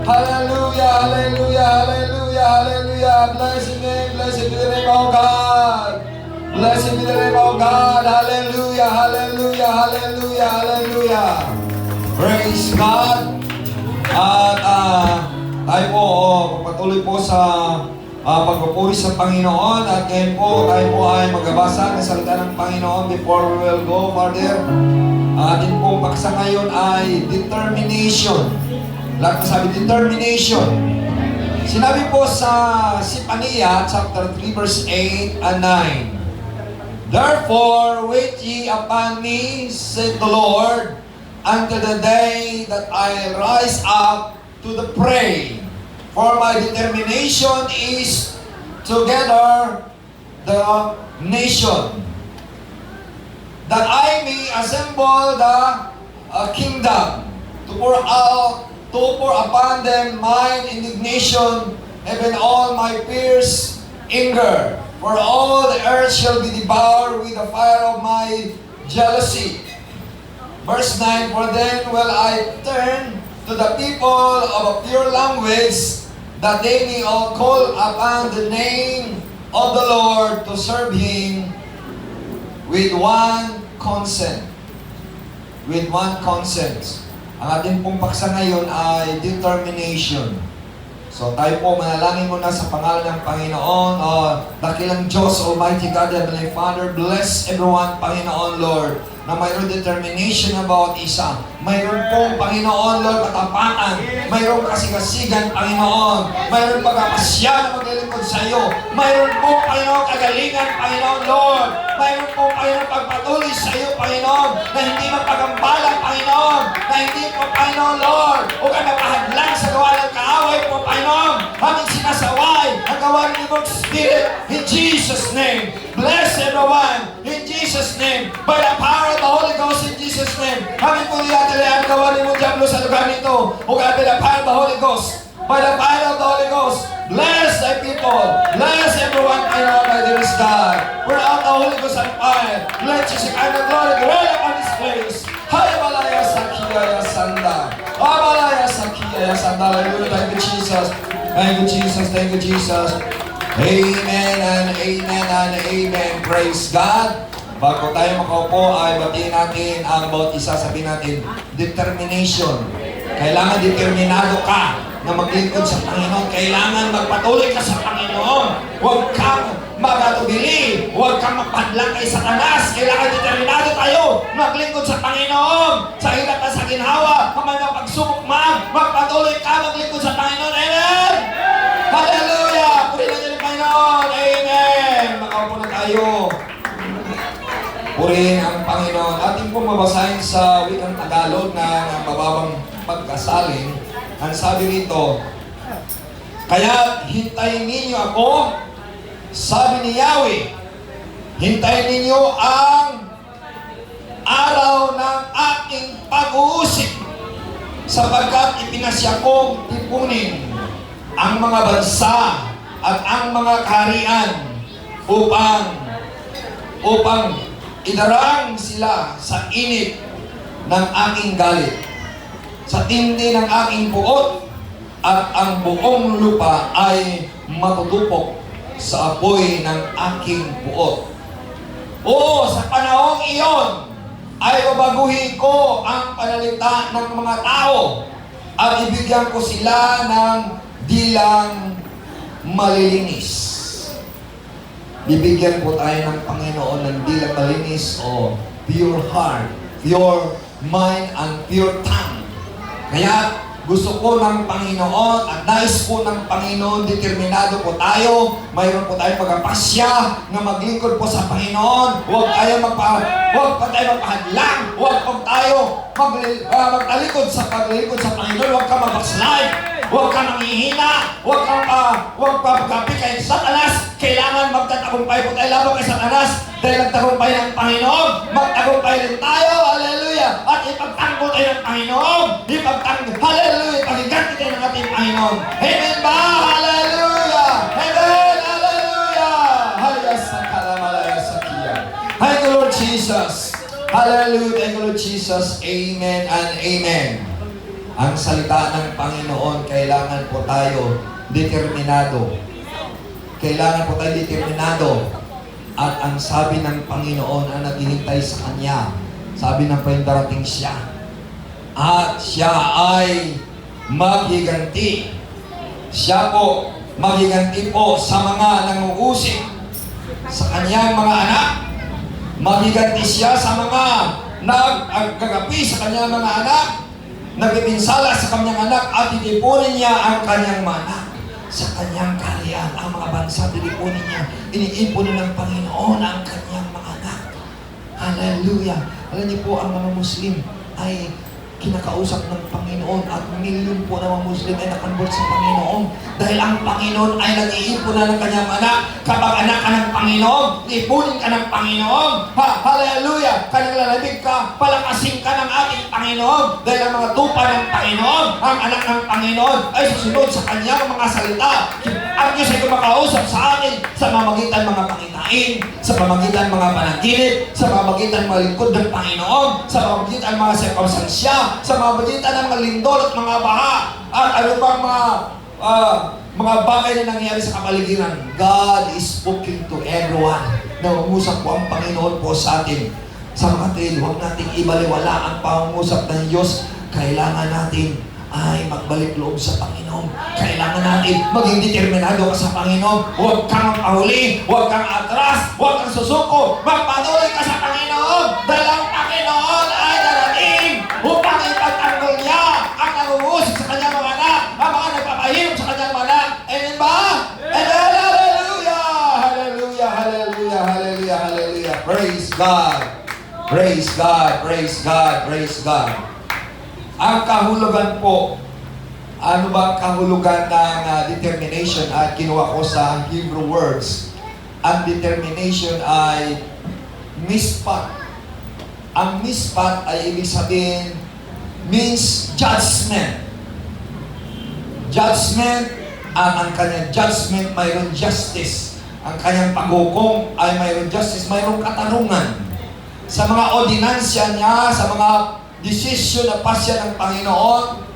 Hallelujah, hallelujah, hallelujah, hallelujah. Blessed name, blessed be the name of God. Blessed be the name of God. Hallelujah, hallelujah, hallelujah, hallelujah. Praise God. At tayo po, patuloy po sa pagpupuri sa Panginoon. At ngayon po, tayo po ay magbabasa ng salita ng Panginoon before we will go further. Atin pong paksa ngayon ay determination. Lahat na sabi, determination. Sinabi po sa Sipania, chapter 3, verse 8 and 9. Therefore, wait ye upon me, said the Lord, until the day that I rise up to the prey. For my determination is to gather the nation, that I may assemble the kingdom, to pour upon them mine indignation, even all my fierce anger. For all the earth shall be devoured with the fire of my jealousy. Verse 9, for then will I turn to the people of a pure language, that they may all call upon the name of the Lord to serve Him with one consent. With one consent. Ang ating pong paksa ngayon ay determination. So tayo po manalangin muna sa pangalan ng Panginoon. Dakilang Diyos, Almighty God, Heavenly Father, bless everyone, Panginoon, Lord, na mayroon determination na bawat isa. Mayroon pong, Panginoon, Lord, katapatan. Mayroon kasigasigan, Panginoon. Mayroon pagkapasya na maglilingkod sa iyo. Mayroon pong, Panginoon, kagalingan, Panginoon, Lord. Mayroon pong, Panginoon, pagpatuloy sa iyo, Panginoon, na hindi magpagambalang, Panginoon, na hindi po, Panginoon, Lord, o ka mapahadlang sa gawa ng kaaway po, Panginoon. Aming sinasaway ang gawa ng Ibang Spirit in Jesus' name. Bless everyone in Jesus' name. By the power of the Holy Ghost in Jesus' name. Aming po niyatalayan ang gawa ni mo Diablo sa lugar nito. O God, by the power of the Holy Ghost. By the power of the Holy Ghost. Bless thy people. Bless everyone, Panginoon, by there is God. Pour out the Holy Ghost and fire. Let your Shekinah glory dwell upon this place. Hayabalaya Sakiya Sanda. Abalaya Sakiya Sanda. Hallelujah. Thank you, Jesus. Thank you, Jesus. Thank you, Jesus. Amen and amen and amen. Praise God. Bago tayo makaupo ay batiin natin ang bawat isa. Sabihin natin, determination. Kailangan determinado ka na maglingkod sa Panginoon. Kailangan magpatuloy ka sa Panginoon. Huwag kang magatubili. Huwag kang magpadlang kay Satanas. Kailangan determinado tayo maglingkod sa Panginoon. Sa hirap at sa ginhawa, kamay ng pagsubok man, magpatuloy ka maglingkod sa Panginoon. Amen! Hallelujah! Purihin natin ang Panginoon. Amen! Makaupo na tayo. Purihin ang Panginoon. Ating pong mabasahin sa wikang Tagalog na mababang pagkasalin. Ang sabi rito, kaya hintayin ninyo ako, sabi ni Yahweh, hintayin ninyo ang araw ng aking pag-uusip, sapagkat ipinasya kong tipunin ang mga bansa at ang mga kaharian upang idarang sila sa init ng aking galit, sa tindi ng aking puot, at ang buong lupa ay matutupok sa apoy ng aking puot. Oo, sa panahong iyon ay babaguhin ko ang panalita ng mga tao at ibigyan ko sila ng dilang malilinis. Bibigyan po tayo ng Panginoon ng dilang malinis o pure heart, pure mind, and pure tongue. Kaya gusto ko ng Panginoon at nais po ng Panginoon, determinado po tayo, mayroon po tayong pagpapasya na maglingkod po sa Panginoon. Huwag tayo magpahadlang, huwag tayo magtalikod sa paglingkod sa Panginoon, huwag ka mag-backslide, huwag ka nanghihina, huwag pa magkapi kay Satanas. Kailangan magtatagumpay po tayo laban kay Satanas dahil nagtagumpay ng Panginoon. Magtagumpay rin tayo, hallelujah, at ipagtanggol tayo ng Panginoon, hallelujah, pagiganti tayo ng ating Panginoon. Amen ba? Hallelujah! Amen! Hallelujah! Hallelujah! Sakalamalaya Sakiya. Thank you, Lord Jesus. Hallelujah! Thank you, Lord Jesus. Amen and amen. Ang salita ng Panginoon, kailangan po tayo determinado. Kailangan po tayo determinado. At ang sabi ng Panginoon ang naghihintay sa Kanya, sabi ng Panginoon, darating siya. At siya ay maghiganti. Siya po, maghiganti po sa mga nanguusig sa Kanyang mga anak. Maghiganti siya sa mga nagkagapi sa Kanyang mga anak. Nagpipinsala sa Kanyang anak at titipunin niya ang Kanyang mga anak. Sa Kanyang kaharian, ang mga bansa titipunin niya. Iniipon ng Panginoon ang Kanyang mga anak. Hallelujah! Alam niyo po, ang mga Muslim ay kinakausap ng Panginoon at milyon po ng mga Muslim ay nakonvert sa Panginoon. Dahil ang Panginoon ay nag-iipon na ng Kanyang anak. Kapag anak ka ng Panginoon, ipunin ka ng Panginoon. Hallelujah! Kanyang lalabig ka, palakasin ka ng ating Panginoon. Dahil ang mga tupa ng Panginoon, ang anak ng Panginoon ay susunod sa Kanyang mga salita. Ang Diyos ay kumakausap sa atin sa pamamagitan mga pangitain, sa pamamagitan mga panaginip, sa pamamagitan mga lingkod ng Panginoon, sa pamamagitan mga sirkumstansya, sa pamamagitan ng mga lindol at mga baha, at ano bang mga bagay na nangyayari sa kapaligiran. God is speaking to everyone. Nangungusap po ang Panginoon po sa atin. Sa mga kapatid, huwag nating ibaliwala ang pangungusap ng Diyos. Kailangan natin ay magbalik loob sa Panginoon. Kailangan natin maging determinado ka sa Panginoon. Huwag kang mahuli, huwag kang atras, huwag kang susuko. Magpatuloy ka sa Panginoon dahil ang Panginoon ay darating upang ipagtanggol niya ang nangungusit sa kanyang mga anak, ang mga nagpapahirap sa kanyang mga anak. Amen ba? Amen! Hallelujah! Hallelujah! Hallelujah! Hallelujah! Hallelujah! Praise God! Praise God! Praise God! Praise God! Ang kahulugan po, ano ba ang kahulugan ng determination? At kinuha ko sa Hebrew words. Ang determination ay mispat. Ang mispat ay ibig sabihin, means judgment. Judgment, ang kanyang judgment, mayroon justice. Ang kanyang paghukom ay mayroon justice, mayroon katarungan. Sa mga ordinansya niya, sa mga desisyon na pasya ng Panginoon,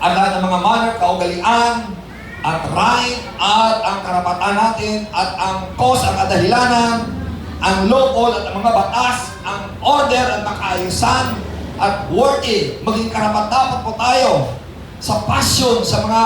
at lahat ng mga manner, kaugalian, at right, at ang karapatan natin, at ang cause, ang kadahilanan, ang lawful, at ang mga batas, ang order, at makaayusan, at worthy, maging karapat-dapat po tayo sa passion, sa mga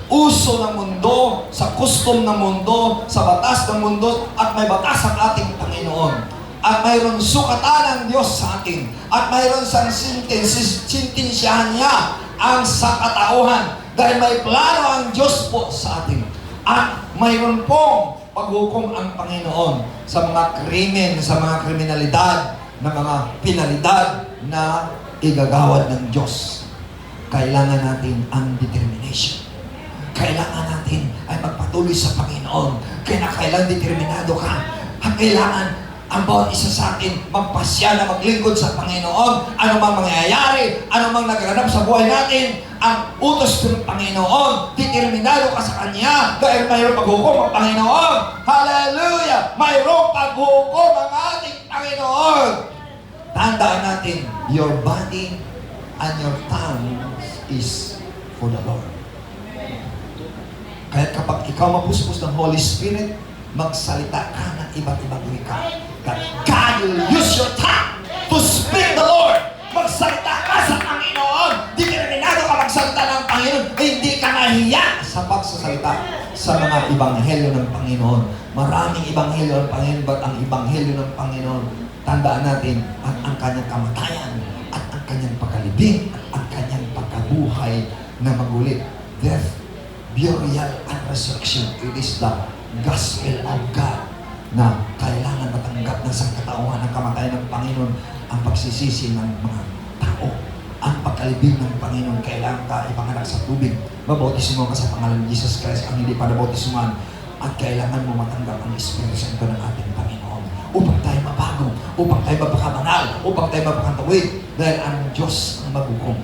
uso ng mundo, sa custom ng mundo, sa batas ng mundo, at may batas ang ating Panginoon. At mayroon sukatan ng Diyos sa atin. At mayroon sang sintensyahan niya ang sakatauhan. Dahil may plano ang Diyos po sa atin. At mayroon pong paghukom ang Panginoon sa mga krimen, sa mga kriminalidad, na mga penalidad na igagawad ng Diyos. Kailangan natin ang determination. Kailangan natin ay magpatuloy sa Panginoon. Kailangan determinado ka. At kailangan ang bawat isa sa atin magpasya na maglingkod sa Panginoon. Ano mang mangyayari, ano mang nagaganap sa buhay natin, ang utos ng Panginoon, determinado ka sa Kanya dahil mayroong paghukom ang Panginoon. Hallelujah! Mayroong paghukom ang ating Panginoon. Tandaan natin, your body and your tongue is for the Lord. Kaya kapag ikaw mapuspos ng Holy Spirit, magsalita ka ng iba't ibang wika. God will use your tongue to speak the Lord. Magsalita ka sa Panginoon. Determinado ka magsalita ng Panginoon. Hindi ka nahiya sa pagsasalita sa mga ibanghelyo ng Panginoon. Maraming ibanghelyo ng Panginoon, but ang ibanghelyo ng Panginoon, tandaan natin, at ang kanyang kamatayan, at ang kanyang pagkalibing, at ang kanyang pagkabuhay na magulit. Death, burial, and resurrection. It is the gospel of God na kailangan matanggap ng sangkatauhan ng kamatayan ng Panginoon, ang pagsisisi ng mga tao, ang pagkalibing ng Panginoon. Kailangan ka ipanganak sa tubig, mabautismo ka sa pangalan ng Jesus Christ, ang hindi pa nabautismuhan, at kailangan mo matanggap ang Espiritu Santo ng ating Panginoon upang tayo mabago, upang tayo mapakabanal, upang tayo mapakatawid, dahil ang Diyos ang maghukom.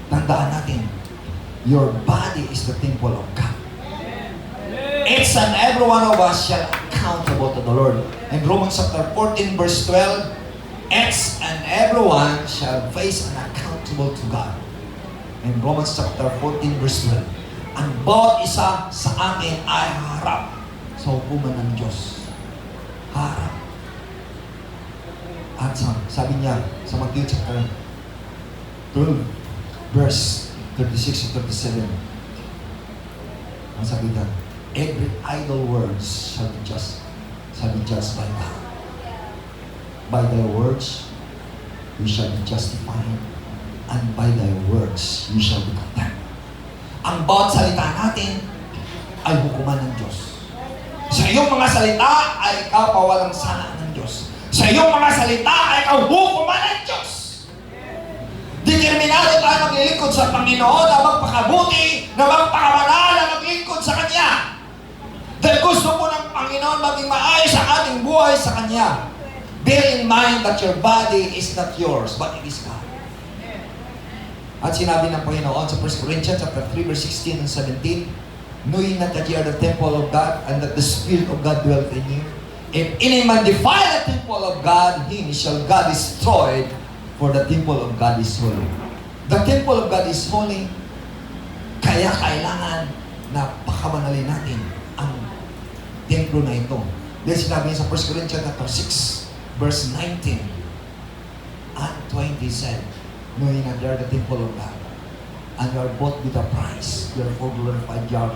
Tandaan natin, your body is the temple of God. Each and every one of us shall accountable to the Lord. In Romans chapter 14 verse 12, each and every one shall face an accountable to God. In Romans chapter 14 verse 12, ang bawat isa sa amin ay harap sa hukuman ng Diyos. Harap. At sabi niya sa Matthew chapter 12 verse 36 to 37, ang sabi niya, every idle words shall be judged by God. By thy words you shall be justified, and by thy words you shall be condemned. Ang bawat salita natin ay hukuman ng Diyos. Sa iyong mga salita ay ikaw pawalang sala ng Diyos. Sa iyong mga salita ay ikaw hukuman ng Diyos. Determinado tayo maglilingkod sa Panginoon na magpakabuti, na magpakabanal, na maglingkod sa Kanya. Dahil gusto po ng Panginoon maging maayos ang ating buhay sa Kanya. Bear in mind that your body is not yours, but it is God. At sinabi ng Panginoon sa 1 Corinthians chapter 3 verse 16 and 17, knowing not that ye are the temple of God, and that the Spirit of God dwelleth in you. If any man defile the temple of God, him shall God destroy, for the temple of God is holy. The temple of God is holy, kaya kailangan na pakabanalin natin ang templo na ito. Dahil sinabi niya sa 1 Corinthians chapter 6 verse 19 and 20 said, knowing that they are the temple of God, and you are bought with a price, therefore glorify your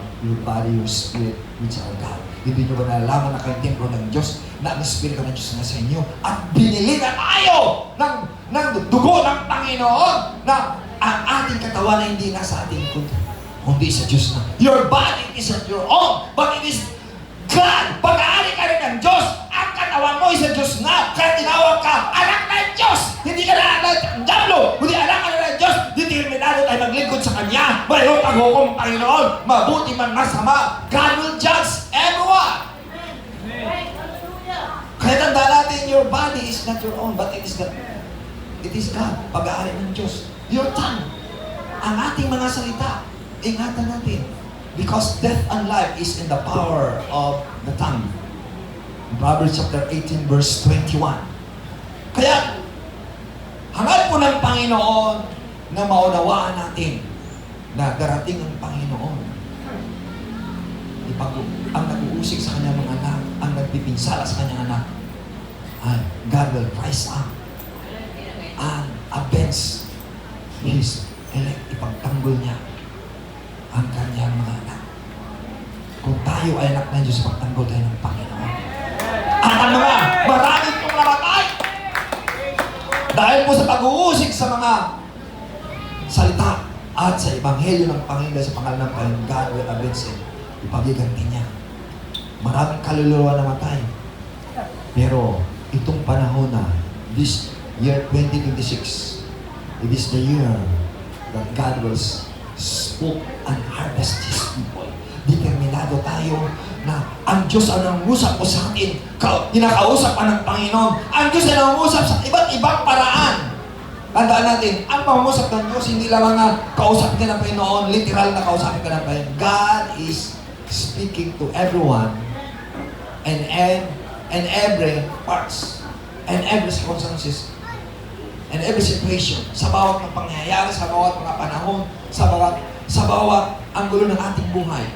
body, your spirit, which are God. Hindi nyo ba nalalaman na kayong templo ng Diyos, na ang Espiritu ng Diyos na sa inyo, at binili na tayo ng dugo ng Panginoon, na ang ating katawan na hindi nasa ating kundi sa Diyos na. Your body is not your own, but it is God. Pag-aari ka rin ng Diyos, ang katawan mo is sa Diyos na, kaya tinawag ka, anak ng Diyos. Hindi ka na anak ng Diablo, hindi anak ka na ng Diyos. Determinado tayo maglingkod sa Kanya. Mayroong paghukom ng Panginoon, mabuti man masama, God will judge everyone. Kaya tanda natin, your body is not your own, but it is God. Pag-aari ng Diyos. Your tongue, ang ating mga salita, ingatan natin. Because death and life is in the power of the tongue. Proverbs chapter 18 verse 21. Kaya, hangad po ng Panginoon na maunawaan natin na darating ang Panginoon. Ang nag-uusig sa kanyang mga anak, ang nagpipinsala sa kanyang anak, and God will rise up and avenge His elect. Ipagtanggol niya ang kanyang mga anak. Kung tayo ay anak ng Diyos, pagtanggol tayo ng Panginoon. At ang mga maraming pong namatay dahil po sa pag-uusig sa mga salita at sa Ebanghelyo ng Panginoon sa pangalan ng Panginoon, God will avenge it. Ipagiganti niya. Maraming kaluluwa namatay. Pero itong panahon na, this year 2026, it is the year that God will spoke and harvest His people. Determinado tayo na ang Diyos ang nangungusap po sa atin. Kinakausap pa ng Panginoon. Ang Diyos ang nangungusap sa iba't ibang paraan. Tandaan natin, ang pangungusap ng Diyos, hindi lang mga kausapin ka ng Panginoon, literal na kausapin ka ng Panginoon. God is speaking to everyone and every parts and every circumstances and every situation, sa bawat ng pangyayari, sa bawat mga panahon, sa bawat anggulo ng ating buhay.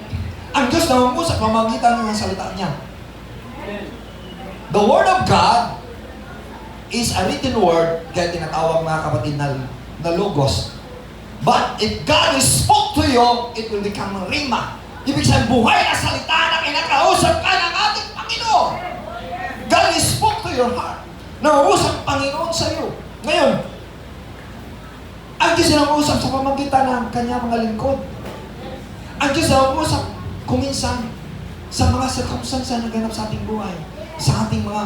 Ang Diyos na mangusap pamamagitan ng salita niya. The Word of God is a written word, kaya tinatawag mga kapatid na logos. But if God spoke to you, it will become a rhema. Ibig sabihin, buhay na salita na kinakausap ka ng ating Panginoon. God spoke to your heart. Nangusap Panginoon sa iyo. Ngayon, ang Diyos na nangusap sa pamamagitan ng kanyang mga lingkod. Ang Diyos na nangusap kuminsan sa mga circumstances na naganap sa ating buhay, sa ating mga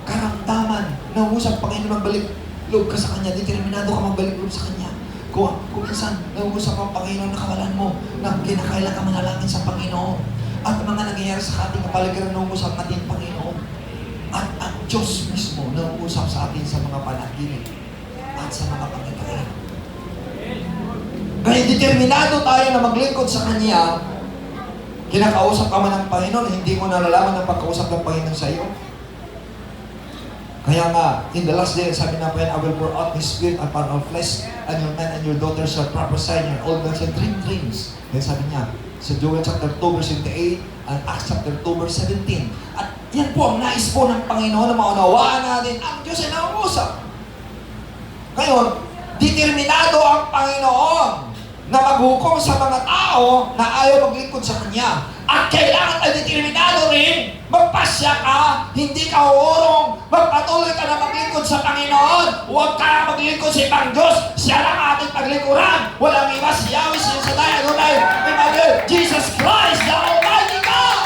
karamdaman. Nangusap Panginoon magbalik loob ka sa Kanya, determinado ka magbalik loob sa Kanya. Kung minsan, nangusap ang Panginoon na kawalan mo, na kinakailan ka manalangin sa Panginoon. At mga nangyayari sa ating kapaligiran, nangusap natin Panginoon. At ang Diyos mismo nangusap sa atin sa mga panaginip at sa mga pangitain. Kaya determinado tayo na maglingkod sa Kanya. Kinakausap ka man ng Panginoon, hindi mo nalalaman ang pagkausap ng Panginoon sa iyo. Kaya nga, in the last day, sabi na po yan, I will pour out His Spirit upon all flesh, and your men and your daughters shall prophesy, and your old men shall dream dreams. Then sabi niya, sa Joel chapter 2 verse 28, and Acts chapter 2 verse 17. At yan po ang nais po ng Panginoon na maunawaan natin, ang Diyos ay nangungusap. Ngayon, determinado ang Panginoon na maghukom sa mga tao na ayaw maglingkod sa Kanya. At kailangan ay determinado rin, magpasya ka, hindi ka uurong, magpatuloy ka na maglingkod sa Panginoon. Huwag ka maglingkod sa ibang Diyos. Siya lang ating paglingkuran. Walang iba, si Yahweh, si Shaddai, Adonai, Emmanuel, Jesus Christ, the Almighty God.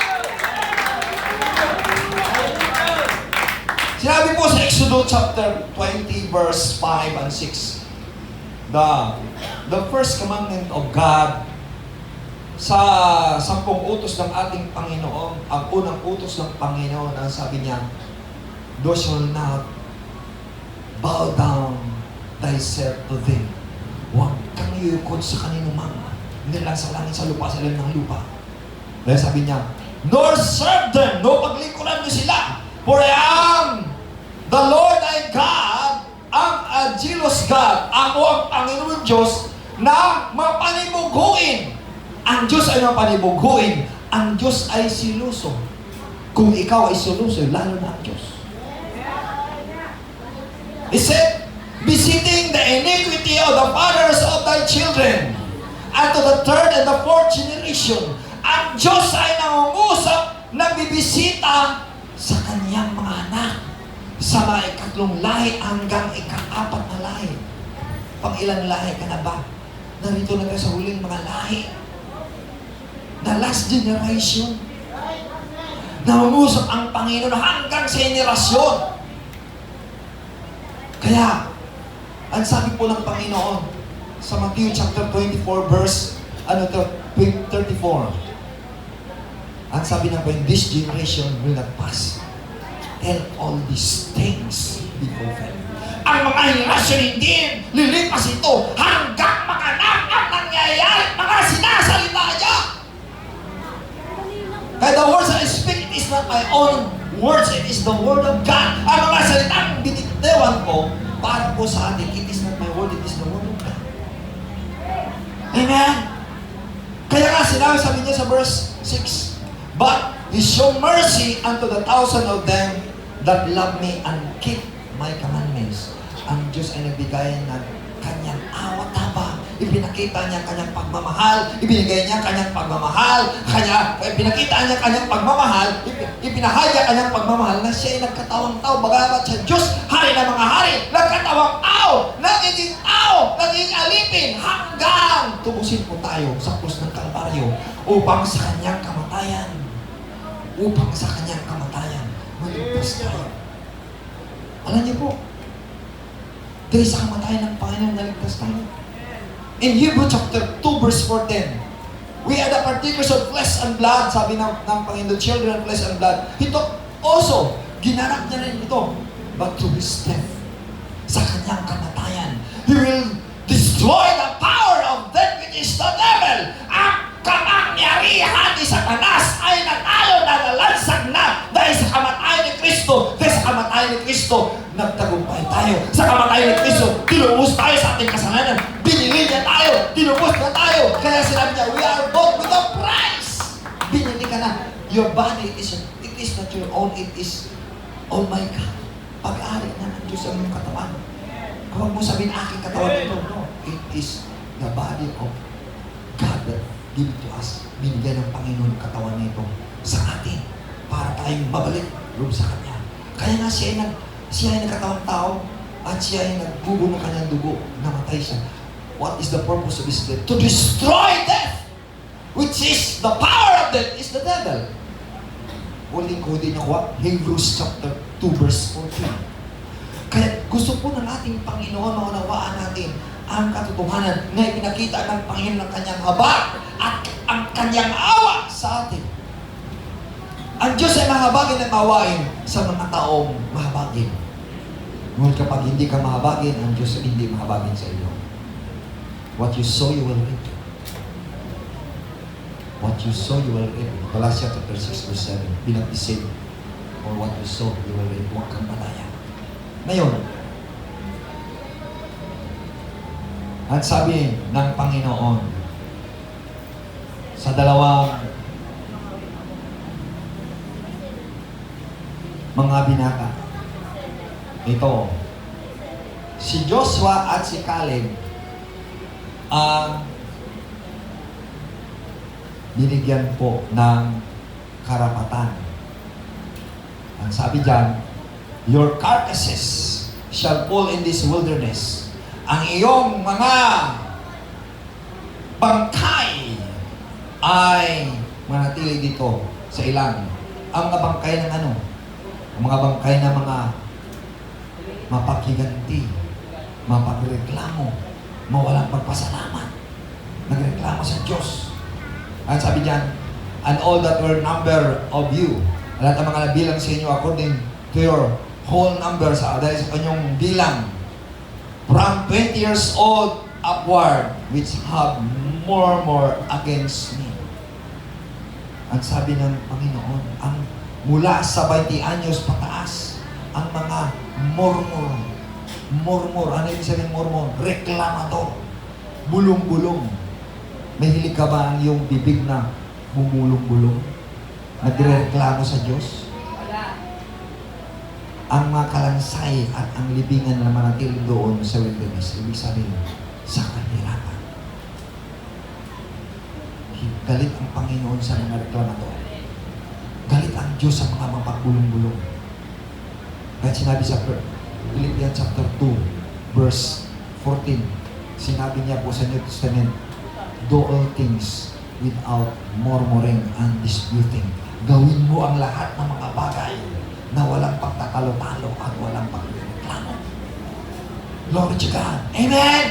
Sinabi po sa Exodus chapter 20 verse 5 and 6, the first commandment of God sa 10 utos ng ating Panginoon, ang unang utos ng Panginoon, ang sabi niya, thou shalt not bow down thyself to them. Huwag kang yukod sa kanino man, hindi lang sa langit, sa lupa, sa ilalim ng lupa. Dahil sabi niya, nor serve them, no paglingkuran mo sila, for I am the Lord thy God, ang jealous God, ako ang Panginoon Diyos na mapanimuguin. Ang Diyos ay mapanimuguin. Ang Diyos ay siluso. Kung ikaw ay siluso, lalo na ang Diyos. He said, visiting the iniquity of the fathers of thy children, and to the third and the fourth generation. Ang Diyos ay nangungusap, nagbibisita sa kanyang mga anak. Sa mga ikatlong lahi hanggang ika-4 na lahi. Pang ilang lahi ka na ba? Narito na ka sa huling mga lahi. The last generation. Nangungusap ang Panginoon hanggang sa henerasyon. Kaya, ang sabi po ng Panginoon sa Matthew chapter 24 verse 34. Ang sabi ng Panginoon, this generation will not pass till all these things be fulfilled. Ang mga henerasyon hindi lilipas ito hanggang maganap ang nangyayari, mga sinasalita niya. Kaya the words I speak, it is not my own words, it is the word of God. Ang mga salitang binitiwan ko, para po sa atin, it is not my word, it is the word of God. Amen? Kaya nga sinabi, sabi niya sa verse 6, but He show mercy unto the 1,000 of them that love me and keep my commandments. Ang Diyos ay nagbigay ng kanyang awat habang. Ipinakita niya kanyang pagmamahal, ibinigay niya kanyang pagmamahal, pinakita niya kanyang pagmamahal, ipinahayag kanyang pagmamahal na siya ay nagkatawang tao, bagamat sa Diyos, hari ng mga hari, nagkatawang tao, nagiging alipin, hanggang tubusin po tayo sa krus ng Kalbaryo upang sa kanyang kamatayan, maligtas tayo. Alam niyo po, dahil sa kamatayan ng Panginoon, naligtas tayo. In Hebrew chapter 2 verse 14, we are the partakers of flesh and blood, sabi ng Panginoon, children of flesh and blood. Ito also, ginanap niya rin ito, but through His death, sa kanyang kamatayan, He will destroy the power of that which is the devil. Ang kapangyarihan ni Satanas ay natalo na nalansag na dahil sa kamatayan ni Kristo. Dahil sa kamatayan ni Kristo, nagtagumpay tayo. Sa kamatayan ni Kristo, tinubos tayo sa ating kasalanan. Binili niya tayo, tinubos na tayo. Kaya sinabi niya, we are bought with a price. Binili ka na. Your body it is not your own, it is, oh my God, pag-ari na ng Diyos ang iyong katawan. Huwag mo sabihin, aking katawan ito. No, it is the body of God that give to us. Binigyan ng Panginoon katawan nito sa atin para tayong babalik loob sa Kanya. Kaya nga siya ay nagkatawang tao at siya ay nagbubuno kanyang dugo, namatay siya. What is the purpose of His death? To destroy death, which is the power of death, is the devil. Uling ko din nakuha, Hebrews chapter 2 verse 14. Kaya gusto po ng ating Panginoon, maunawaan natin ang katotohanan na ipinakita ng Panginoon ng kanyang habag at ang kanyang awa sa atin. Ang Diyos ay mahabagin at mawain sa mga taong mahabagin. Ngunit kapag hindi ka mahabagin, ang Diyos ay hindi mahabagin sa iyo. What you sow, you will reap. What you sow, you will reap. Galatians chapter 6 verse 7. Be not deceived. For what you sow, you will reap. Huwag kang malaya. Ngayon, ang sabi ng Panginoon sa dalawang mga binata, ito, si Joshua at si Caleb ang binigyan po ng karapatan. Ang sabi diyan, your carcasses shall fall in this wilderness. Ang iyong mga bangkay ay manatili dito sa ilang. Ang mga bangkay ng ano? Ang mga bangkay ng mga mapakiganti, mapagreklamo, mawalang pagpasalamat, nagreklamo sa Diyos. At sabi diyan, and all that were number of you, lahat ng mga nabilang sa inyo according to your whole number, dahil sa kanyong bilang, from 20 years old upward, which have murmur against me. Ang sabi ng Panginoon, ang mula sa 20 anyos pataas, ang mga murmur. Ano yung sabihin murmur? Reklamador. Bulong-bulong. Mahilig ka ba ang iyong bibig na bumulong-bulong? Nagreklamo sa Diyos? Wala. Ang mga kalansay at ang libingan na manatili doon sa wilderness, ibig sabihin, sa kahirapan. Galit ang Panginoon sa mga reklamador. Galit ang Diyos sa mga mapagbulong-bulong. Kahit sinabi sa Philippians chapter 2, verse 14, sinabi niya po sa New Testament, do all things without murmuring and disputing. Gawin mo ang lahat ng mga bagay na walang pagtatalo-talo at walang pagreklamo. Glory to God. Amen!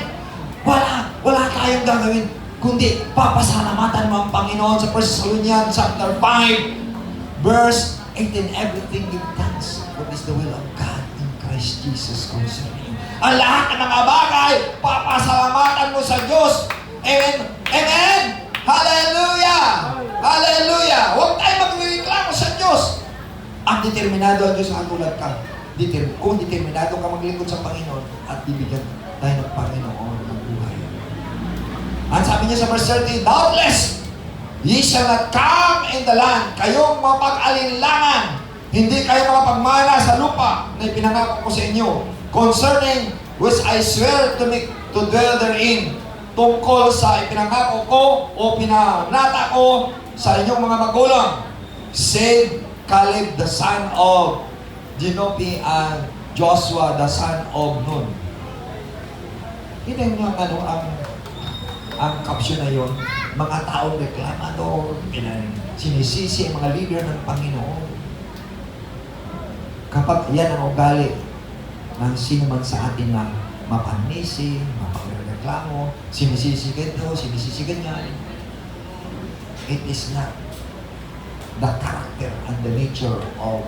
Wala tayong gagawin, kundi papasalamatan mo ang Panginoon sa 1 Thessalonians chapter 5, verse 18, everything give thanks, for this the will of God in Christ Jesus concerning. Ang lahat ng mga bagay, papasalamatan mo sa Diyos. Amen? Amen! Hallelujah! Hallelujah! Huwag tayo magreklamo sa Diyos. Ang determinado ang Diyos ang tulad ka. Kung determinado ka maglingkod sa Panginoon at bibigyan tayo ng Panginoon ng buhay. Ang sabi niya sa verse 30, doubtless, ye shall not come in the land. Kayong mapag-alinlangan. Hindi kayo makapagmana sa lupa na ipinangako ko sa inyo. Concerning which I swear to make to dwell therein. Tungkol sa ipinangako ko o pinanata ko sa inyong mga magulang. Said Caleb the son of Jenopi and Joshua the son of Nun. Hindi nyo ang caption na yun. Mga taong reklamador, sinisisi ang mga leader ng Panginoon. Kapag yan ang ugali ng sino man sa atin na mapanisi, mapagreklamo, sinisisi ganito, sinisisi ganyan, it is not the character and the nature of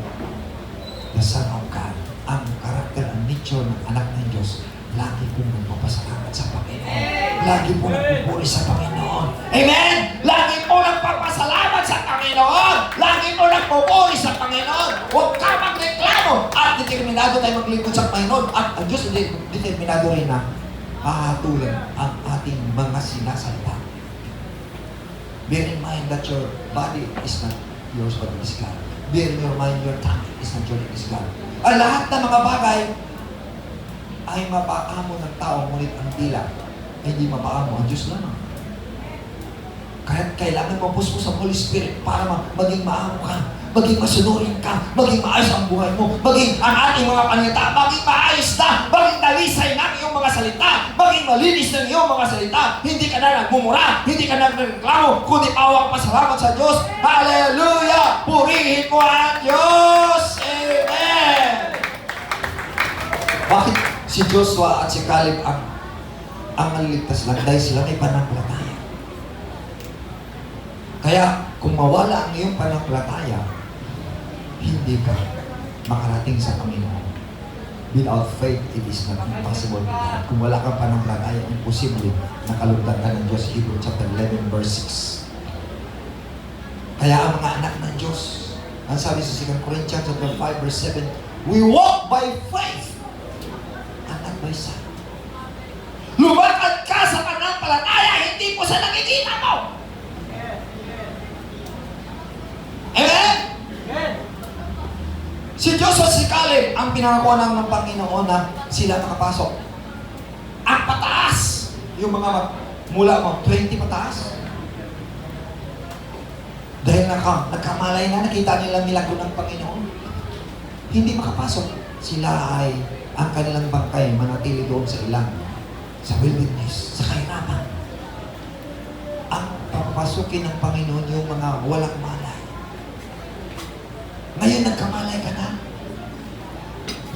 the Son of God. Ang character and nature ng anak ng Diyos, lagi pong nagpapasalamat sa Panginoon. Lagi po nagpupuri sa Panginoon. Amen! Lagi po nagpapasalamat sa Panginoon. Lagi po nagpupuri sa Panginoon. Huwag ka magreklamo. At determinado tayo maglingkod sa Panginoon. At ang Diyos determinado rin na pahatulan ang ating mga sinasalita. Bear in mind that your body is not yours but it is God. Bear in your mind your tongue is not yours, it is God. Ang lahat ng mga bagay ay mapaamo ng tao, ngunit ang dila ay hindi mapaamo ang Diyos lamang. Kaya kailangan mapuspo sa Holy Spirit para maging maamo ka, maging masunurin ka, maging maayos ang buhay mo, maging ang ating mga panita, maging maayos na, maging talisay ng iyong mga salita, maging malinis ng iyong mga salita. Hindi ka na nagmumura, hindi ka na nagreklamo, kundi pawang pasalamat sa Diyos. Hallelujah! Purihin mo ang Diyos! Amen! Bakit si Joshua at si Caleb ang naliligtas lang? Dahil sila may pananampalataya. Kaya kung mawala ang iyong pananampalataya, hindi ka makarating sa Panginoon. Without faith, it is not impossible. Kung wala kang pananampalataya, imposible na kalugdan ka ng Diyos. Hebrews chapter 11, verse 6. Kaya ang mga anak ng Diyos, ang sabi sa 2 Corinthians chapter 5, verse 7, we walk by faith by sight. Lumakad ka sa pananampalataya, hindi po sa nakikita mo. Amen? Si Joshua, si Caleb, ang pinakakuha ng Panginoon na sila makapasok. Ang pataas, yung mga mula mo, 20 pataas. Dahil nagkamalay na, nakita nila milagro ng Panginoon. Hindi makapasok. Sila ay ang kanilang bangkay manatili doon sa ilang, sa wilderness, sa kahirapan. Ang papasukin ng Panginoon yung mga walang malay. Ngayon nagkamalay ka na.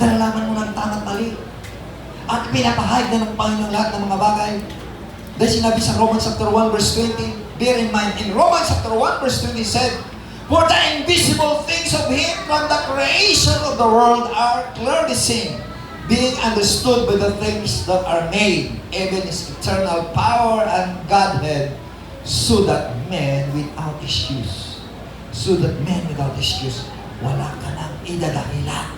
Nalalaman mo ng tama't mali. At pinapahayag na ng Panginoon lahat ng mga bagay. Dahil sinabi sa Romans chapter 1 verse 20, bear in mind, in Romans chapter 1 verse 20 said, for the invisible things of Him from the creation of the world are clearly seen, being understood by the things that are made, even His eternal power and Godhead, so that men without excuse, wala ka nang idadahilan.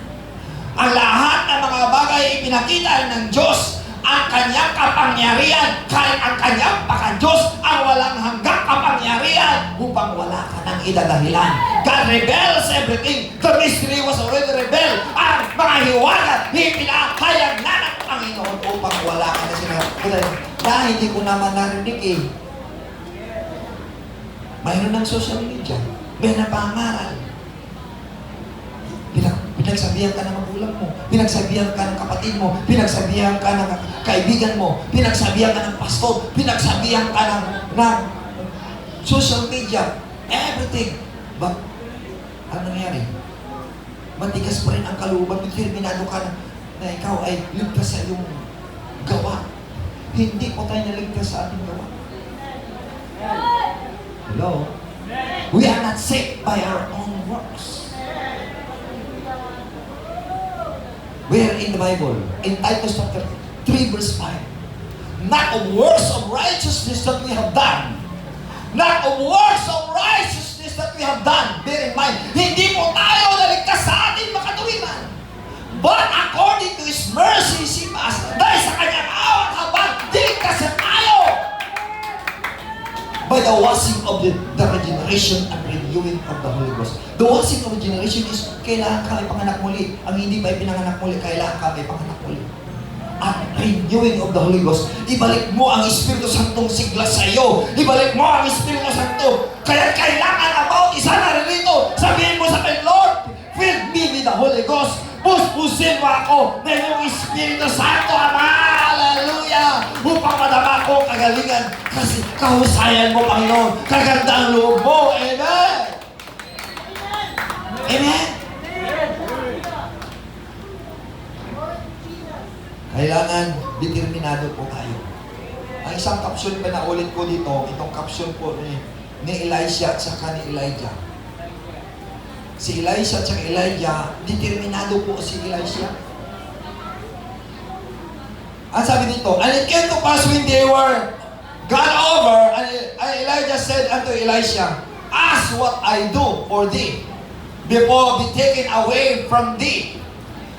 Ang lahat ng mga bagay ipinakita ng Diyos, ang kanyang kapangyarihan, kahit ang kanyang paka-Diyos, ang walang hanggang kapangyarihan upang wala ka nang idadahilan. God reveals everything. The mystery was already revealed. Ang mga hiwaga, ipinahayag na ng Panginoon upang wala ka na sinabi. Dahil hindi ko naman narinig eh. Mayroon ng social media. May napangaral. Pinagsabihan ka ng magulang mo, pinagsabihan ka ng kapatid mo, pinagsabihan ka ng kaibigan mo, pinagsabihan ka ng pastor, pinagsabihan ka ng social media, everything. But, ano nangyari? Matigas pa rin ang kalooban mo, determinado ka na ikaw ay ligtas sa iyong gawa. Hindi po tayo naligtas sa ating gawa. Hello? We are not saved by our own works. Where in the Bible? In Titus chapter 3 verse 5. Not of works of righteousness that we have done. Not of works of righteousness that we have done. Bear in mind, hindi po tayo naligtas sa ating makatuwiran. But according to His mercy, sipas, dahil sa kanyang awat habang, diligtas na tayo. By the washing of the regeneration and renewing of the Holy Ghost. The washing of regeneration is kailangan ka ipanganak muli. Ang hindi pa ipinanganak muli, kailangan ka ipanganak muli. At renewing of the Holy Ghost, ibalik mo ang Espiritu Santong sigla sa iyo. Ibalik mo ang Espiritu Santo. Kaya kailangan about isa na rin ito. Sabihin mo sa akin, Lord, fill me with the Holy Ghost. Puspusin mo ako ng iyong Espiritu Santo, Ama. Hallelujah! Upang madama ko kagalingan. Kasi kahusayan mo, Panginoon. Kaganda ang loob mo. Amen! Amen! Kailangan determinado po tayo. Ang isang kapsyon pa na ulit ko dito, itong kapsyon po ni Elisha at saka ni Elijah. Si Elisha at saka Elijah, determinado po si Elisha. Ang sabi dito, and it came to pass when they were gone over, and Elijah said unto Elisha, ask what I do for thee, before be taken away from thee.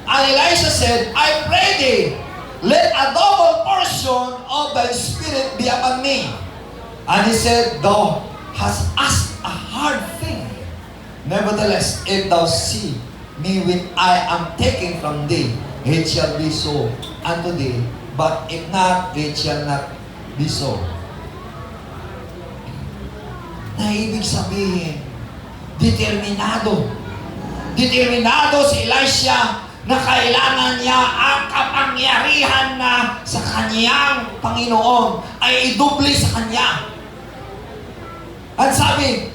And Elisha said, I pray thee, let a double portion of thy spirit be upon me. And he said, thou hast asked a hard thing. Nevertheless, if thou see me when I am taken from thee, it shall be so unto thee. But if not, it shall not be so. Na ibig sabihin, determinado. Determinado si Elisha na kailangan niya ang kapangyarihan na sa kanyang Panginoon ay idubli sa kanya. At sabi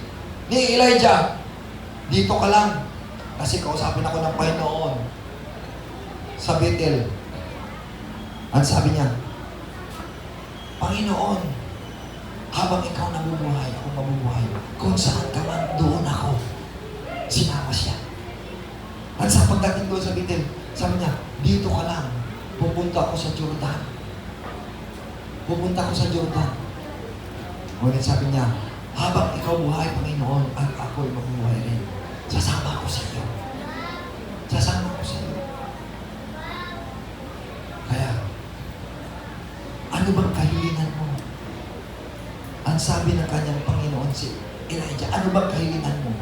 ni Elijah, dito ka lang kasi kausapin ako ng Panginoon sa Bethel. At sabi niya, Panginoon, habang ikaw nabubuhay, ako mabubuhay. Kung saan ka man, doon ako. Sinama siya. At sa pagdating doon sa Bethel, sabi niya, dito ka lang. Pupunta ako sa Jordan. Pupunta ako sa Jordan. Ngunit sabi niya, habang ikaw buhay, Panginoon, at ako'y mabubuhay rin. Sasama ko sa iyo. Sasama ko sa iyo. Kaya, Ang sabi ng kanyang Panginoon si Elijah, ano bang kahilingan mo?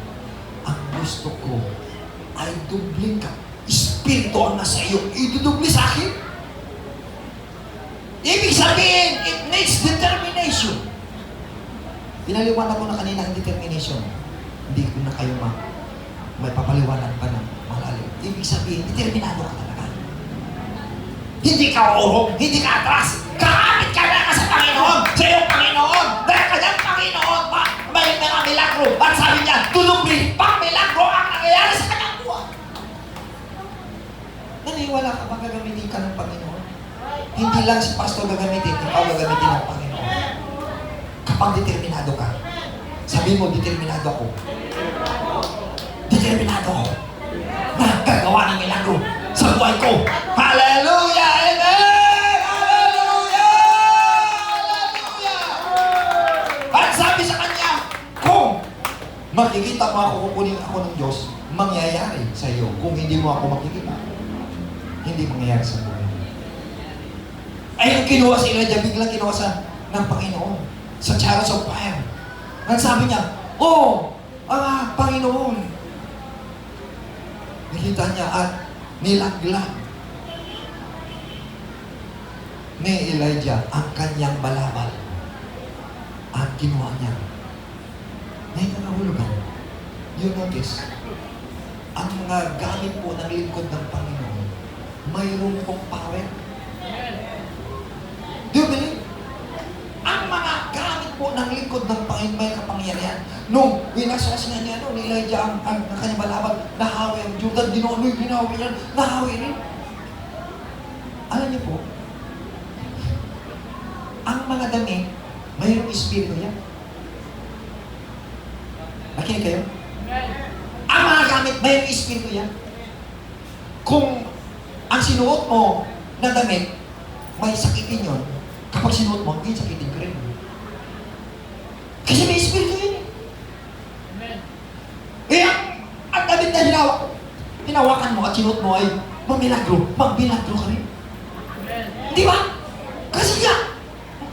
Ang gusto ko ay dubling ka. Espiritu ang nasa iyo, idudubli sa akin. Ibig sabihin, it needs determination. Pinaliwanag ko na kanina ang determination. Hindi ko na kayo may papaliwanag pa ng malalim. Ibig sabihin, determinado ka talaga. Hindi ka uurong, hindi ka atras. Kakapit ka na sa Panginoon, sa iyong Panginoon. Dahil kanyang Panginoon, may mga milagro. At sabi niya, tulubli pa milagro ang nangyayari sa kanyang buwan. Naniwala ka ba gagamitin ka ng Panginoon? Hindi lang si pastor gagamitin, ikaw gagamitin ng Panginoon. Kapag determinado ka, sabi mo, determinado ako. Determinado ako na gagawa ng milagro sa buhay ko. Hallelujah! Amen! Hallelujah! Hallelujah! At sabi sa kanya, kung makikita mo ako, kukunin ako ng Diyos, mangyayari sa iyo. Kung hindi mo ako makikita, hindi mangyayari sa buhay. Ay, yung kinuha si Elijah, biglang kinuha ng Panginoon sa chariots of fire. At sabi niya, Panginoon. Nakita niya at nilaglag ni Elijah ang kanyang balabal at kinuha niya. Ngayon na nahulugan. You notice, ang mga gamit po ng lingkod ng Panginoon, mayroon pong power. Do you believe? Ang mga gamit po ng lingkod ng Panginoon may kapangyarihan. Nung winasos nga niya, ni Elijah ang kanyang balabal, nahawi ang Jordan, dinonoy, ginawi niya, nahawi rin. Alam niyo po, ang mga damit, mayroong espiritu yan. Nakinig kayo? Ang mga gamit, mayroong espiritu yan. Kung ang sinuot mo na damit, may sakitin yun, kapag sinuot mo, hindi sakitin ko rin. Kasi may espiritu yun eh. Eh, ang damit na hinawakan mo at sinuot mo ay magmilagro ka rin. Di ba? Kasi nga,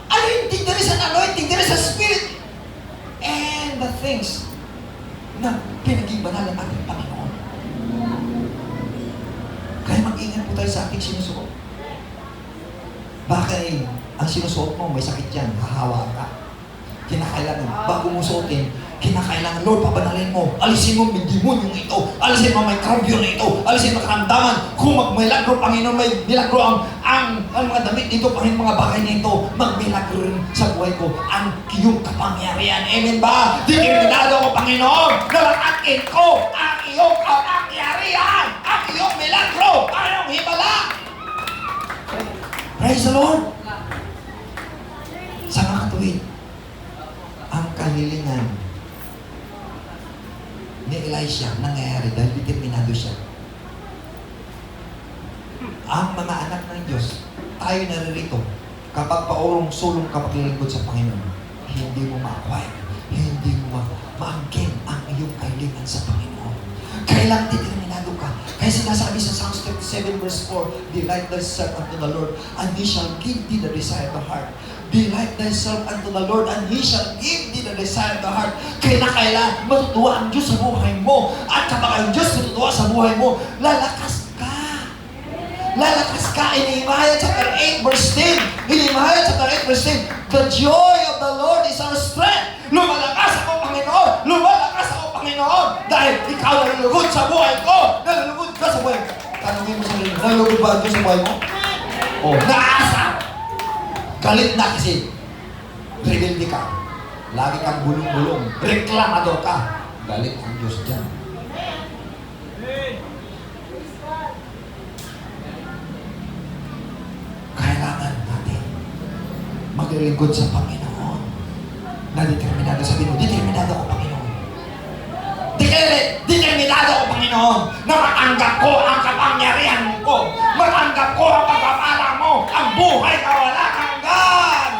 anointing, there is an anointing, there is a spirit. And the things na pinaging banal ng ating Panginoon. Kaya mag-ingat po tayo sa ating sinusuot. Bakit ang sinusuot mo, may sakit yan, hahawa ka. Kinakailangan, bago mo suotin, kinakailangan, Lord, pabanalin mo, alisin mo may demonyong ito, alisin mo may karabyo na ito, alisin mo karamdaman, kung magmilagro, Panginoon, may milagro ang mga damit dito, Panginoon, mga bagay nito, magmilagro rin sa buhay ko, ang iyong kapangyarihan. Amen ba? Determinado ko, Panginoon, na lakatin ko ang iyong kapangyarihan, ang iyong milagro, ang iyong himala. Praise the Lord! Sa mga katuwid, ang kahilingan ni Elisha nangyayari dahil determinado siya. Ang mga anak ng Diyos, tayo naririto, kapag paurong-sulong ka maglilingkod sa Panginoon, hindi mo ma-acquire, hindi mo ma-angkin ang iyong kahilingan sa Panginoon. Kailang determinado ka. Kaya sinasabi sa Psalms 37 verse 4, delight thyself unto the Lord, and He shall give thee the desire of the heart. Delight thyself unto the Lord, and He shall give thee the desire of the heart. Kailan matutuwa ang Diyos sa buhay mo. At kapag ang Diyos matutuwa sa buhay mo, lalakas ka. Lalakas ka. In Nehemiah chapter 8 verse 10. In Nehemiah chapter 8 verse 10. The joy of the Lord is our strength. Lumalakas ako, Panginoon. Lumalakas ako, Panginoon. Dahil ikaw nalulugod sa buhay ko. Nalulugod ka sa buhay ko. Tanungin mo sa rin, nalulugod ba ang Diyos sa buhay mo? O, naasa. Galit na kasi. Rebelde ka. Lagi kang bulong-bulong. Reklamador ka. Galit ang Diyos dyan. Kailangan natin maglilingkod sa Panginoon. Na determinado. Sabi mo, determinado ako, Panginoon. Determinado ako, Panginoon, na matanggap ko ang kapangyarihan ko. Matanggap ko ang pagpapala mo. Ang buhay na wala hanggan.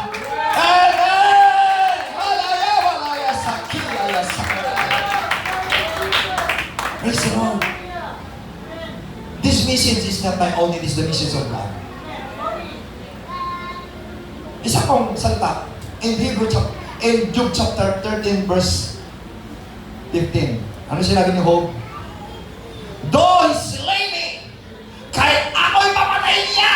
Amen! Malaya, sakilaya, sakilaya. Praise the Lord. This mission is not my own, it is the mission of God. Isa pong salita, in In Job chapter 13 verse 15. Ano sinabi ni Job? Though he slay me, kahit ako'y papatayin niya,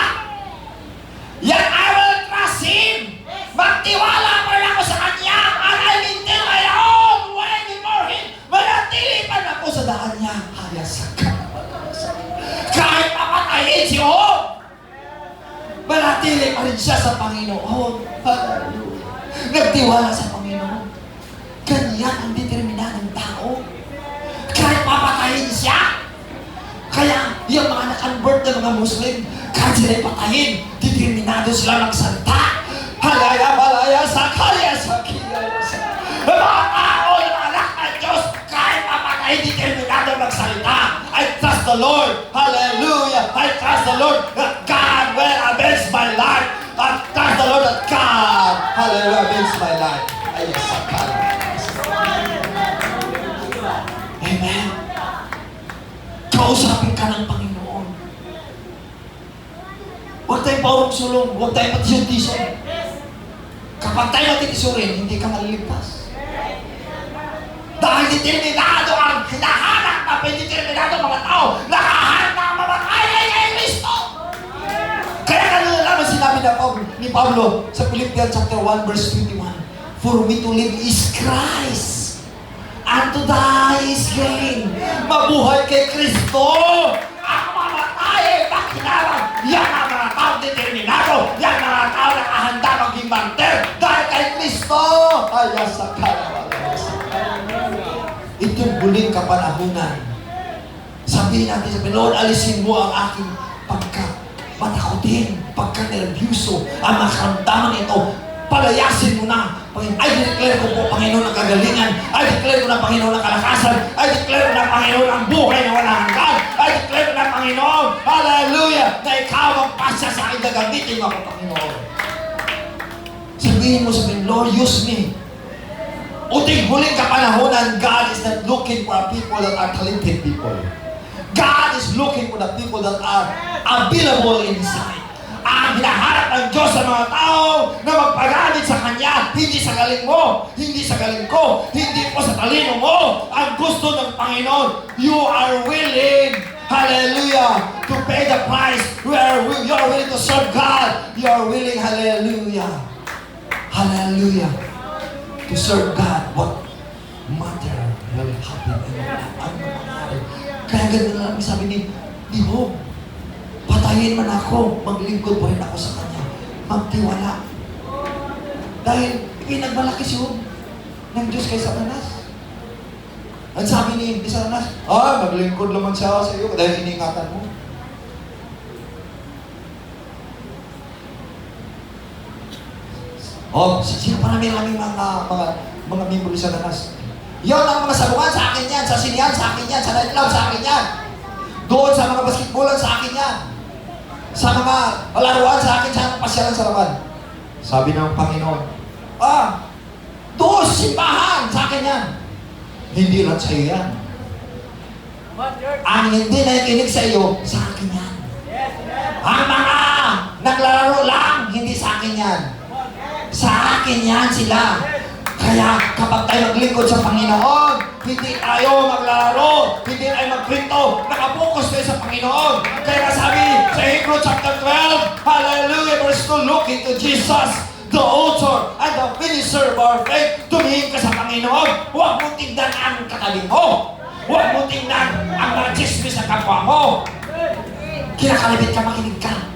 yet I will trust him. Magtiwala pa rin ako sa kanya, and I maintain my own way before him. Manatili pa na ako sa daan niya. Hayasak ka. Kahit papatayin si Job, manatili pa rin siya sa Panginoon. Hallelujah. Nagtiwala sa Panginoon. Ganyan ang determinadong tao. Kahit papatayin siya. Kaya yung mga na-convert na mga Muslim, kahit sila'y patayin, determinado sila magsalita. Halaya, balaya, sakaya, sakaya, sakaya. Mga tao na anak ng Diyos, kahit papatayin, determinado magsalita. I trust the Lord. Hallelujah. I trust the Lord that God will avenge my life. I trust the Lord that God, hallelujah, avenge my life. Ay, sakaya. Amen. Kausapin ka ng Panginoon. Huwag tayong paurong sulong. Huwag tayong patisyon-tisyon. Kapag tayo matitisurin, hindi ka maliligtas. Dahil determinado ang hinahanap na determinado mga tao, nakahanap na mamatay ay kay Kristo. Kaya kanina naman sinabi ni Pablo sa Philippians chapter 1 verse 21, for me to live is Christ. And to die is gain. Mabuhay kay Kristo. Ang mamatay ay pakinarang. Yan ang mga tao determinado. Yan ang mga tao nakahanda maging martir. Dahil kay Kristo. Ay, sa itong huling kapanahunan. Sabihin natin, Lord, alisin mo ang aking pagka-matakotin, pagka-nervyuso, ang mga karamdaman ito. Palayasin mo na. I declare ko po, Panginoon, ang kagalingan. I declare ko na, Panginoon, ang kalakasan. I declare ko na, Panginoon, ang buhay na walang hanggan. I declare ko na, Panginoon, hallelujah, na ikaw ang pasya sa akin, gagamitin mo ako, Panginoon. Sabihin mo, Lord, use me. Uting huling kapanahonan, God is not looking for people that are talented people. God is looking for the people that are available in His sight. Ang hinaharap ng Diyos sa mga tao na magpagamit sa Kanya, hindi sa galing mo, hindi sa galing ko, hindi po sa talino mo. Ang gusto ng Panginoon, you are willing, hallelujah, to pay the price. You are willing to serve God. You are willing, hallelujah, hallelujah, to serve God. What matter will happen? Ano mangyari? Kaya ganun lang sabi ni Job, patayin man ako, maglingkod pa rin ako sa Kanya. Magtiwala. Dahil pinagmalaki si Job ng Diyos kay Satanas. Ang sabi ni Satanas, maglingkod naman siya sa iyo dahil iningatan mo. Sino pa namin mga membro ni Satanas? Yon ang mga salukan, sa akin yan. Sa sinihan, sa akin yan. Sa nightclub, sa akin yan. Doon sa mga basketballan, sa akin yan. Sa mga laruan, sa akin, sa pasyalan sa laban. Sabi ng Panginoon, doon sa simbahan, sa akin yan. Hindi lang sa iyo yan. Ang hindi nakikinig sa iyo, sa akin yan. Ang mga naglalaro lang, hindi sa akin yan. Sa akin yan sila. Kaya kapag tayo maglingkod sa Panginoon, hindi tayo maglalaro, hindi tayo magprinto, nakapokus tayo sa Panginoon. Kaya sabi sa Hebrews chapter 12, hallelujah, verse 2, look into Jesus, the author and the finisher of our faith. Tumingin ka sa Panginoon. Huwag mong tingnan ang katabi mo. Huwag mong tingnan ang mga chismis na kapwa mo. Kinakalabit ka, makinig ka.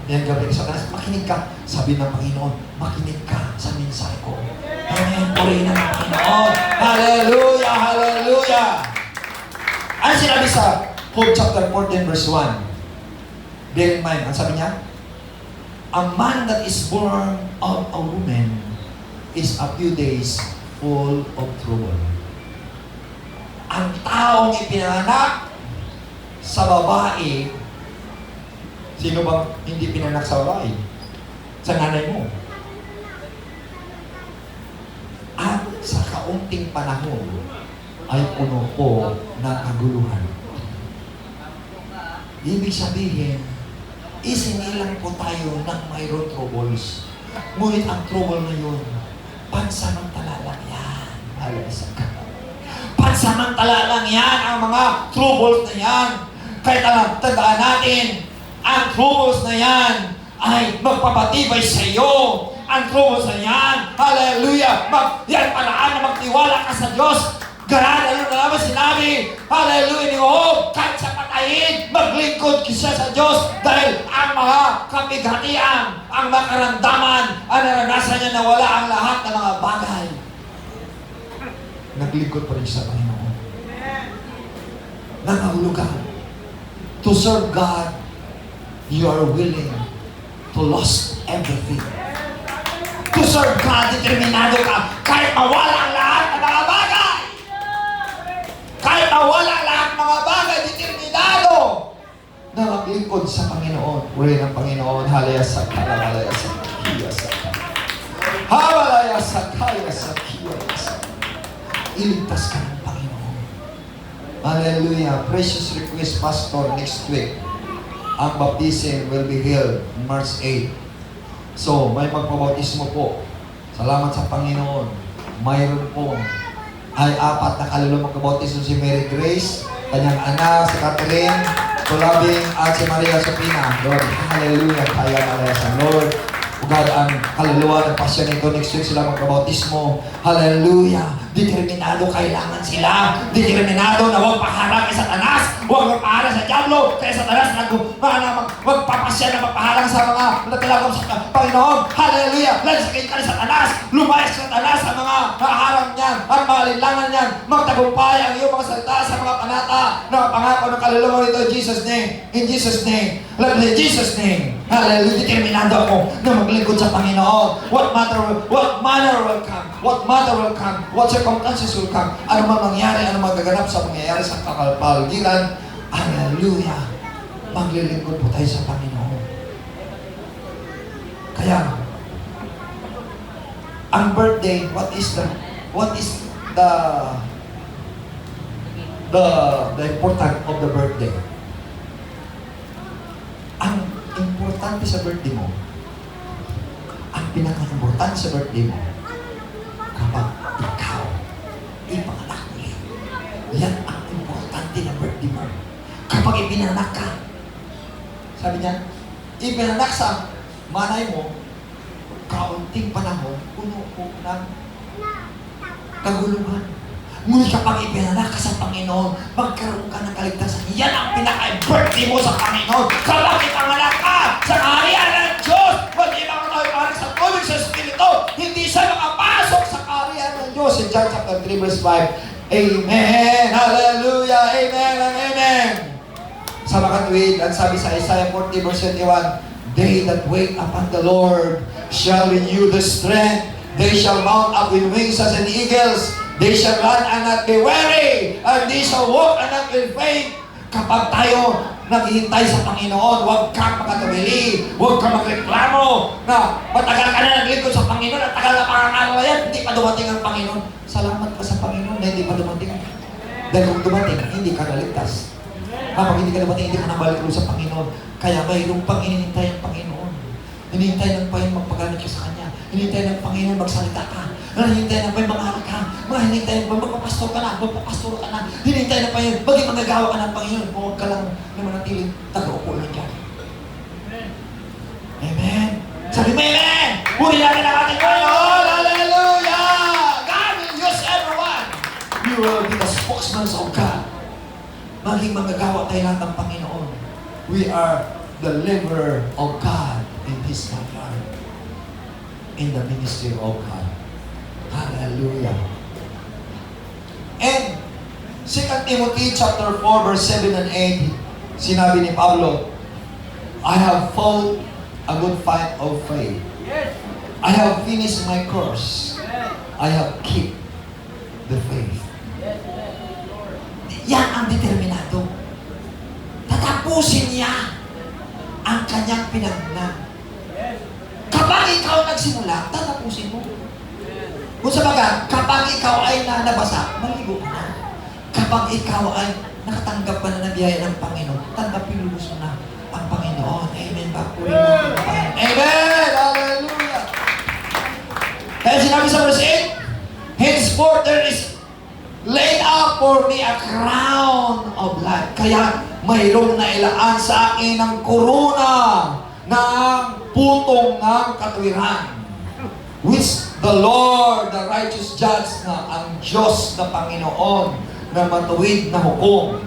Yan gabi sa kanas, makinig ka. Sabi ng Panginoon, makinig ka sa mensahe ko. Amen. Purihin ang Panginoon. Hallelujah, hallelujah. Ano sinabi sa Job chapter 14 verse 1? Bear in mind, ang sabi niya? A man that is born of a woman is a few days full of trouble. Ang taong ipinanganak sa babae, sino bang hindi pinanak sa babae? Sa nanay mo. At sa kaunting panahon ay puno po ng kaguluhan. Ibig sabihin, isinilang po tayo ng mayroon troubles. Ngunit ang trouble na yun, pansamantala. Pansamantala lang yan, ang mga troubles na yan. Kaya tandaan natin, ang troubles na yan ay magpapatibay sa iyo. Ang troubles na yan, hallelujah, yan paraan na magtiwala ka sa Diyos. Ganaan, ano na naman sinabi, hallelujah, ni Job, kahit sa patayin, maglingkod siya sa Diyos dahil ang mga kapighatian, ang mga karamdaman, ang naranasan niya na wala ang lahat ng mga bagay. Naglingkod pa rin siya sa Panginoon. Nangahulugan. To serve God, you are willing to lose everything. To serve God, determinado ka, kahit mawala ang lahat ng mga bagay. Kahit mawala ang lahat ng mga bagay, determinado na maglingkod sa Panginoon. Uri ng Panginoon, halaya sa kalalaya sa kiya sa habalaya sa kaya sa kiya sa iligtas ka ng Panginoon. Hallelujah. Precious request, Pastor, next week. Ang baptism will be held March 8. So, may magpabautismo po. Salamat sa Panginoon. Mayroon po ay 4 na kaluluwa magpabautismo si Mary Grace, kanyang anak, si Catherine, Tulabing, at si Maria Sopina. Lord, hallelujah. Kaya na sa Lord. God, ang kaluluwa ng pasyon nito, next week sila magpabautismo. Hallelujah. Determinado kailangan sila. Determinado na huwag paharang kay Satanas. Huwag magpaharang sa Diablo. Kaya Satanas magpapasya na magpaharang sa mga natalagom sa Panginoon. Hallelujah. Lansakit ka ni Satanas. Lumayas sa Satanas sa mga haharang niyan, ang mga linlangan niyan. Magtagumpay ang iyong mga salita sa mga panata na pangako ng kaluluwa nito in Jesus' name. In Jesus' name. In Jesus' name. Hallelujah. Determinado ako na maglingkod sa Panginoon. What manner will come. What matter will come. What circumstances will come. Ano man mangyari, ano magaganap sa mangyayari sa kapaligiran. Hallelujah. Maglilingkod po tayo sa Panginoon. Kaya, ang birthday, what is the important of the birthday? Ang importante sa birthday mo, ang pinaka-importante sa birthday mo, kapag ikaw ipanganak ulit. Yan ang importante na birthday mo. Kapag ipinanak ka, sabi niya, ipinanak sa manay mo, kaunting panahon, puno po ng kaguluhan. Ngunit kapag ipinanak ka sa Panginoon, magkaroon ka ng kaligtasan. Yan ang pinaka-birthday mo sa Panginoon. Kapag ipanganak ka sa kaharian ng Diyos, mag-ibang tayo sa tubig sa Espiritu, hindi siya makapasok sa kaharian ng Diyos. In John chapter 3 verse 5, Amen! Hallelujah! Amen and Amen! Sa makatuwid, ang sabi sa Isaiah 40 verse 21, They that wait upon the Lord shall renew the strength. They shall mount up with wings as an eagles. They shall run and not be weary, and they shall walk and not be faint. Kapag tayo naghihintay sa Panginoon, huwag kang makatubili, huwag kang magreklamo na matagal ka na naglingkod sa Panginoon at tagal na pangangalawa yan, hindi pa dumating ang Panginoon. Salamat ka sa Panginoon na hindi pa dumating. Dahil kung dumating, hindi ka naligtas. Kapag hindi ka dumating, hindi ka nabalik ulit sa Panginoon. Kaya mayroong pang inihintay ang Panginoon. Hinihintay ng Panginoon magpagalit ka sa Kanya. Hinihintay ng Panginoon magsalita ka. Hinihintay ng Panginoon mag-aaral ka. Hinihintay ng Panginoon magpapastor ka na. Magpapastor ka na. Hinihintay ng Panginoon maging magagawa ka ng Panginoon. Huwag ka lang na manatiling taga-upo lang dyan. Amen. Sabi mo, Amen! Puri natin ang ating Panginoon! Hallelujah! God will use everyone. You will be the spokesman of God. Maging magagawa tayo lahat ng Panginoon. We are the liver of God in His backyard. In the ministry of God. Hallelujah. And 2 Timothy chapter 4 verse 7 and 8, sinabi ni Pablo, I have fought a good fight of faith. I have finished my course. I have kept the faith. Yan ang determinado. Tatapusin niya ang kanyang pinagmulan. Kapag ikaw nagsimula, tatapusin mo. Kung sabaga, kapag ikaw ay nabasa, maligo ka na. Kapag ikaw ay nakatanggap ka na ng biyaya ng Panginoon, tanggapin lubos mo na ang Panginoon. Amen. Bakurin natin ang Panginoon. Amen! Hallelujah! Kaya sinabi sa verse 8, henceforth there is up for me a crown of life. Kaya mayroong nailaan sa akin ng korona ng putong ng katwiran. Which the Lord, the righteous judge na ang Diyos na Panginoon na matuwid na hukom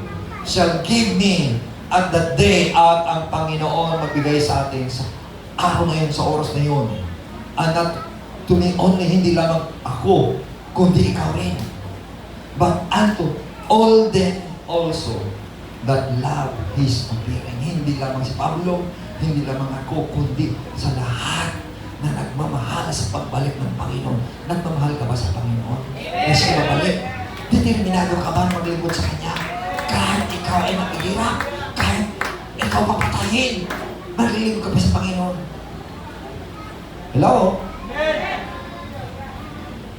shall give me at that day at ang Panginoon magbigay sa atin sa araw na yun, sa oras na yun. And not to me only, hindi lamang ako, kundi ikaw rin. But unto all them also that love His appearing. Hindi lamang si Pablo, hindi lamang ako, kundi sa lahat na nagmamahal sa pagbalik ng Panginoon. Nagmamahal ka ba sa Panginoon? Na siya babalik? Determinado ka ba maglingkod sa Kanya? Kahit ikaw ay maghihirap, kahit ikaw papatayin, maglilingkod ka ba sa Panginoon? Hello?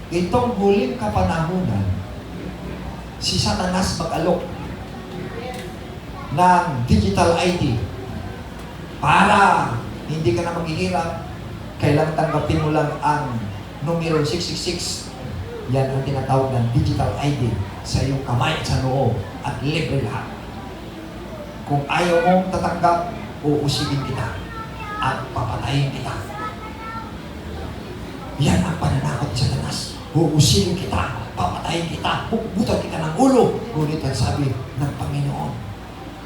Itong huling kapanahunan, si Satanas mag-alok ng digital ID para hindi ka na maghihirap, kailangan tanggapin mo lang ang numero 666. Yan ang tinatawag ng digital ID sa iyong kamay at sa noo at libre lahat. Kung ayaw mong tatanggap, uusigin kita at papatayin kita. Yan ang pananakot sa Satanas. Uusigin kita, papatayin kita, bubutan kita ng ulo. Ngunit ang sabi ng Panginoon,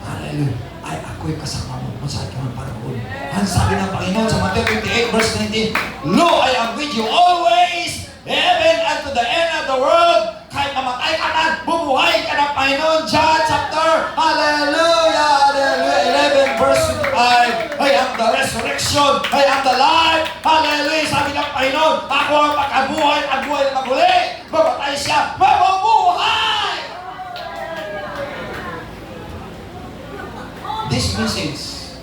hallelujah, ay ako'y kasama mo kung saan ka ng panahon. Ang sabi ng Panginoon sa Matthew 28 verse 19, Lo, I am with you always, even unto the end of the world. Kahit namatay ka na, bumuhay ka ng Panginoon. John chapter, hallelujah, hallelujah, 11 verse 5, I am the resurrection, I am the life, hallelujah. Sabi ng Panginoon, ako ang pagkabuhay, ang buhay na maguli. Mamatay siya, mabubuhay! This message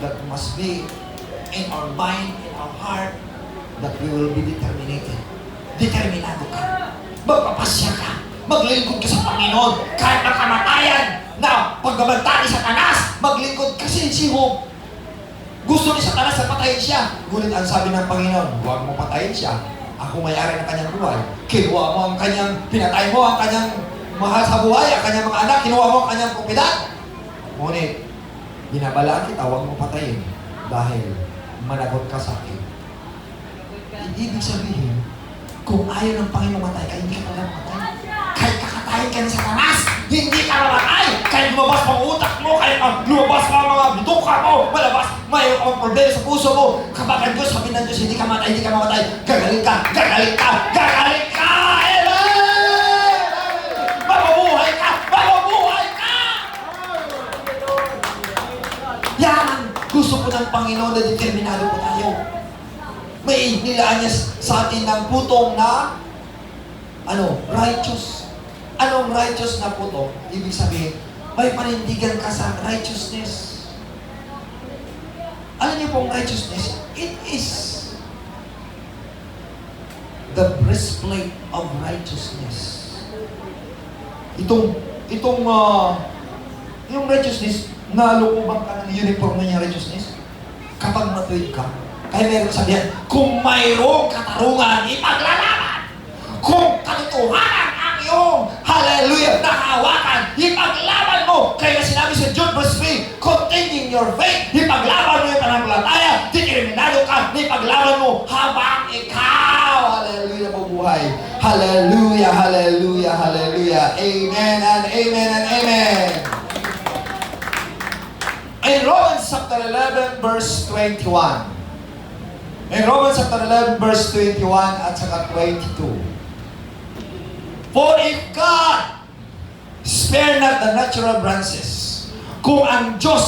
that must be in our mind, in our heart, that we will be determinated. Determinado ka. Magpapasya ka. Maglingkod ka sa Panginoon. Kahit na kamatayan na pagbabanta ni Satanas, maglingkod kasi si Job. Gusto ni Satanas na patayin siya. Ngunit ang sabi ng Panginoon, huwag mo patayin siya. Ako may-ari ng kanyang buhay. Kinuha mo ang kanyang, pinatay mo ang kanyang mahal sa buhay, ang kanyang mga anak, kinuha mo ang kanyang propiedad. Ngunit, binabalaan kita, huwag mo patayin dahil managot ka sa akin. Ibig sabihin, kung ayaw ng Panginoon matay ka, hindi ka talaga matay. Kahit kakatayin ka ni Satanas, hindi ka mamatay. Kahit lumabas pang utak mo, kahit lumabas pang mga bituka mo, malabas, mayroon kang problema sa puso mo. Kapag ang Diyos, sabi ng Diyos, hindi ka matay, hindi ka mamatay. Gagaling ka, gagaling ka, gagaling ka! Amen! Mabubuhay ka, mabubuhay ka! Yan! Gusto po ng Panginoon na determinado po tayo. May nilaan niya sa atin ng putong na righteous. Anong righteous na putong? Ibig sabihin, may panindigan ka sa righteousness. Alam niyo pong righteousness? It is the breastplate of righteousness. Yung righteousness, nalukubang ka ng uniform na yung righteousness. Kapag matuwid ka, kaya meron sabihan, kung mayroong katarungan, ipaglalaban. Kung katotohanan ang iyong, hallelujah, nakahawakan, ipaglaban mo. Kaya sinabi sa Jude verse 3, containing your faith, ipaglaban mo yung pananampalataya, determinado ka, ipaglaban mo habang ikaw, hallelujah, mabuhay. Hallelujah, hallelujah, hallelujah. Amen and amen and amen. In Romans chapter 11 verse 21, in Romans chapter 11, verse 21 at saka 22. For if God spare not the natural branches, kung ang Diyos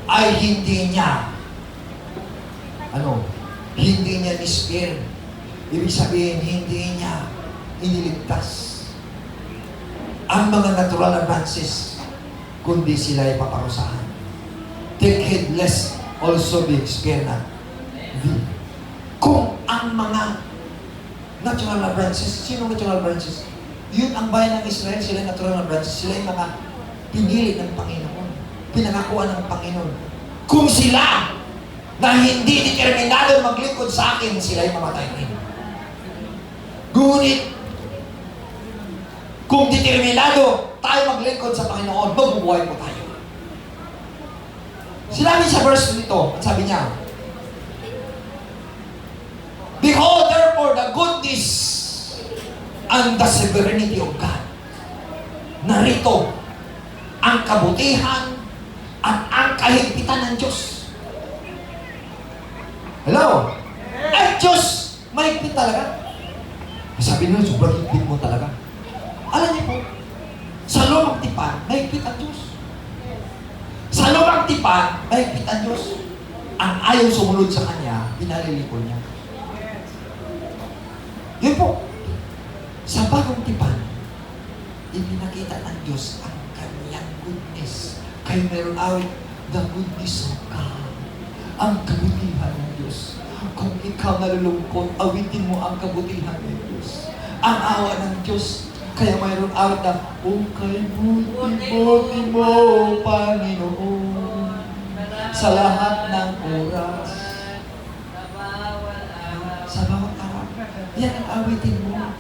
ay hindi niya, hindi niya ni-spare. Ibig sabihin, hindi niya iniligtas ang mga natural na branches, kundi sila ay paparusahan. Take heed lest also be spare not. Kung ang mga natural na branches, sino natural branches? Yun ang bayan ng Israel, sila natural na branches, sila yung mga pinili ng Panginoon, pinangakuan ng Panginoon. Kung sila na hindi determinado maglingkod sa akin, sila yung mamatay rin. Ngunit, Kung determinado tayo maglingkod sa Panginoon, mabubuhay po tayo. Sinabi sa verse nito, at sabi niya, Behold therefore the goodness and the sovereignty of God. Narito ang kabutihan at ang kahigpitan ng Diyos. Hello? Ang Diyos, mahigpit talaga. Sabi nila, sobrang higpit mo talaga. Alam niyo po, sa lumang tipan, mahigpit ang Diyos. Sa lumang tipan, mahigpit ang Diyos. Ang ayaw sumunod sa Kanya, pinalilikol niya. Yun po, sa bagong tipan, ipinakita ng Diyos ang Kanyang goodness. Kaya meron awit, the goodness of God. Ang kabutihan ng Diyos. Kung ikaw nalulungkot, awitin mo ang kabutihan ng Diyos. Ang awa ng Diyos. Kaya mayroon awit na, O kay buti-buti mo, Panginoon, sa lahat ng oras. Sa bawat araw. Yan ang awitin mo.